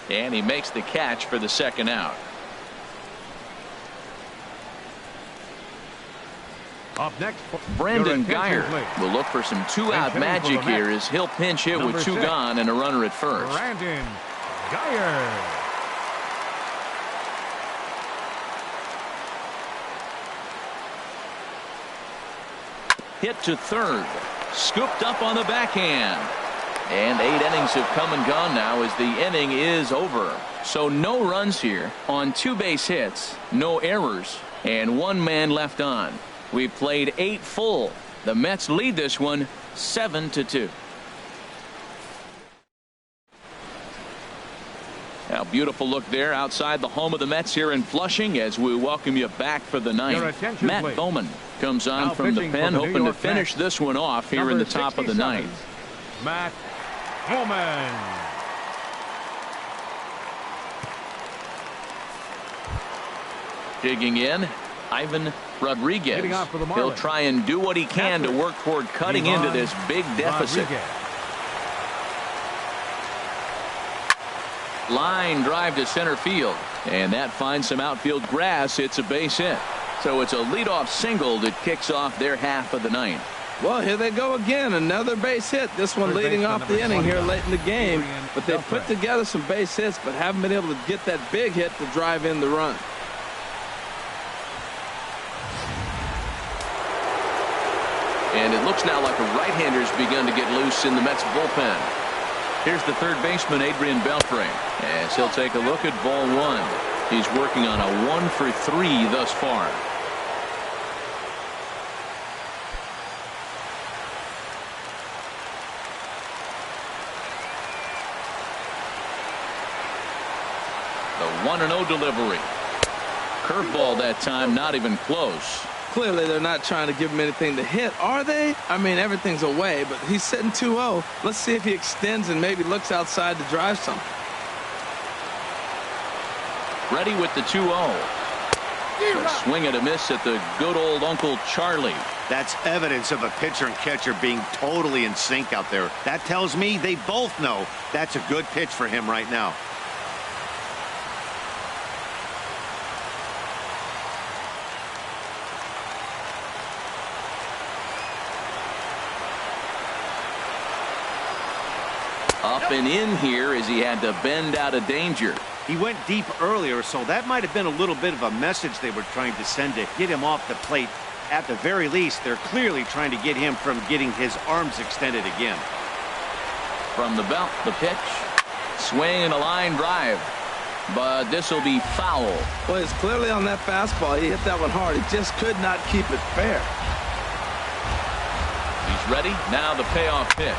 And he makes the catch for the second out. Up next, Brandon Guyer will look for some 2-out magic here as he'll pinch hit with 2 gone and a runner at first. Brandon Guyer. Hit to third. Scooped up on the backhand. And 8 innings have come and gone now as the inning is over. So no runs here on 2 base hits, no errors, and 1 man left on. We played 8 full. The Mets lead this one 7-2. Now, beautiful look there outside the home of the Mets here in Flushing as we welcome you back for the 9th. Matt please. Bowman comes on Now from the pen, hoping to finish Mets. this one off here in the top of the 9th. Matt Bowman. Digging in, Ivan Rodriguez. He'll try and do what he can to work toward cutting into this big deficit. Line drive to center field, and that finds some outfield grass. It's a base hit. So it's a leadoff single that kicks off their half of the 9th. Well, here they go again. Another base hit. This one leading off the inning here late in the game. But they've put together some base hits, but haven't been able to get that big hit to drive in the run. And it looks now like a right-hander's begun to get loose in the Mets bullpen. Here's the third baseman, Adrian Beltre, as he'll take a look at ball 1. He's working on a 1 for 3 thus far. The 1-0 delivery. Curveball that time, not even close. Clearly, they're not trying to give him anything to hit, are they? I mean, everything's away, but he's sitting 2-0. Let's see if he extends and maybe looks outside to drive something. Ready with the 2-0. A swing and a miss at the good old Uncle Charlie. That's evidence of a pitcher and catcher being totally in sync out there. That tells me they both know that's a good pitch for him right now. Up and in here as he had to bend out of danger. He went deep earlier, so that might have been a little bit of a message they were trying to send to get him off the plate. At the very least, they're clearly trying to get him from getting his arms extended again. From the belt, the pitch. Swing and a line drive. But this will be foul. Well, it's clearly on that fastball. He hit that one hard. He just could not keep it fair. He's ready. Now the payoff pitch.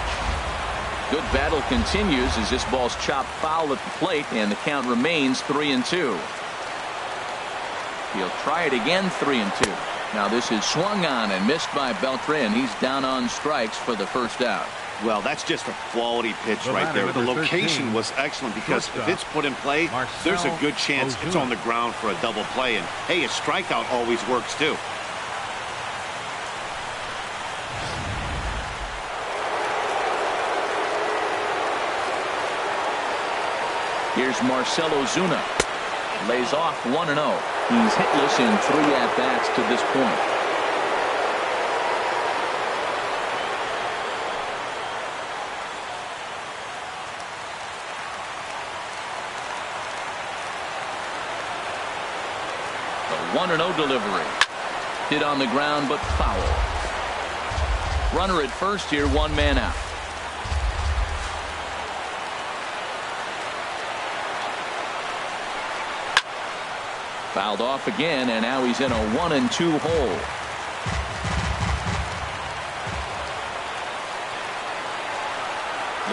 Good battle continues as this ball's chopped foul at the plate, and the count remains 3-2. He'll try it again, 3-2. Now this is swung on and missed by Beltre, and he's down on strikes for the first out. Well, that's just a quality pitch right there. The location was excellent because if it's put in play, there's a good chance it's on the ground for a double play. And, hey, a strikeout always works, too. Here's Marcell Ozuna. Lays off 1-0. He's hitless in 3 at-bats to this point. The 1-0 delivery. Hit on the ground, but foul. Runner at first here, 1 man out. Fouled off again, and now he's in a 1-2 hole.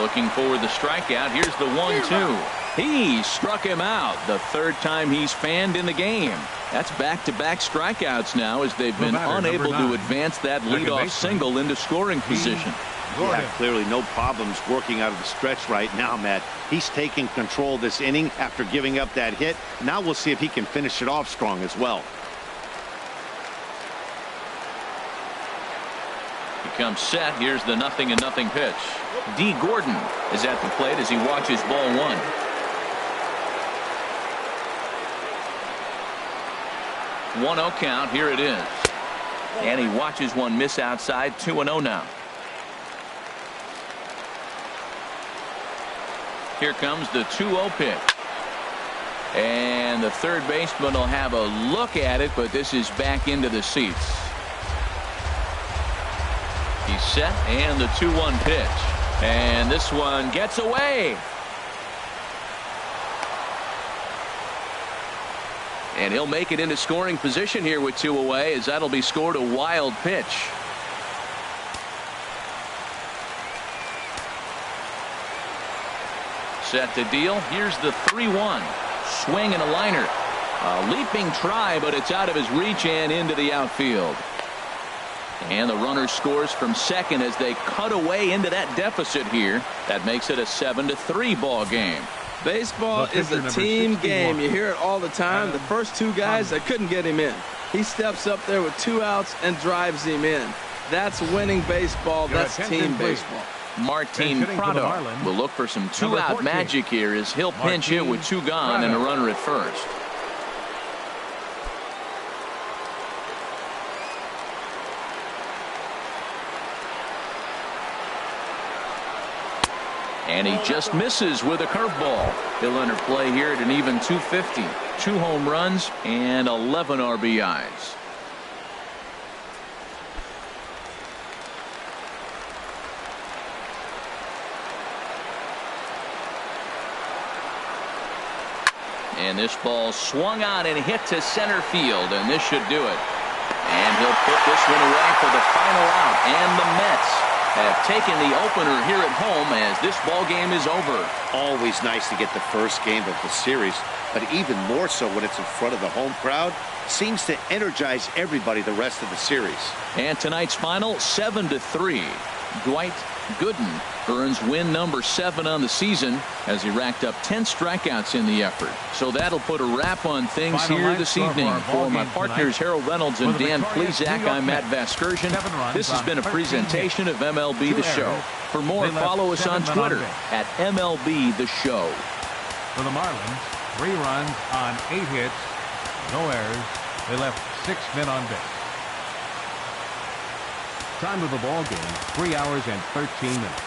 Looking for the strikeout. Here's the 1-2. He struck him out the 3rd time he's fanned in the game. That's back-to-back strikeouts now as they've been unable to advance that leadoff single into scoring position. Yeah, clearly no problems working out of the stretch right now, Matt. He's taking control of this inning after giving up that hit. Now we'll see if he can finish it off strong as well. He comes set. Here's the 0-0 pitch. D. Gordon is at the plate as he watches ball 1. One 1-0 count. Here it is. And he watches one miss outside. 2-0 now. Here comes the 2-0 pitch. And the third baseman will have a look at it, but this is back into the seats. He's set, and the 2-1 pitch. And this one gets away. And he'll make it into scoring position here with 2 away, as that'll be scored a wild pitch. Set to deal. Here's the 3-1. Swing and a liner. A leaping try, but it's out of his reach and into the outfield. And the runner scores from second as they cut away into that deficit here. That makes it a 7-3 ball game. Baseball is a team game. You hear it all the time. The first 2 guys, they couldn't get him in. He steps up there with 2 outs and drives him in. That's winning baseball. That's team baseball. Martin Prado will look for some 2-out magic here as he'll pinch hit with 2 gone and a runner at first. And he just misses with a curveball. He'll enter play here at an even 250. 2 home runs and 11 RBIs. And this ball swung on and hit to center field, and this should do it. And he'll put this one away for the final out. And the Mets have taken the opener here at home as this ball game is over. Always nice to get the first game of the series, but even more so when it's in front of the home crowd. Seems to energize everybody the rest of the series. And tonight's final, 7-3. Dwight Gooden earns win number 7 on the season as he racked up 10 strikeouts in the effort. So that'll put a wrap on things here this evening. For my partners Harold Reynolds and Dan Plesac, I'm Matt Vasgersian. This has been a presentation of MLB The Show. For more, follow us on Twitter at MLB The Show. For the Marlins, 3 runs on 8 hits, no errors. They left 6 men on base. Time of the ball game, 3 hours and 13 minutes.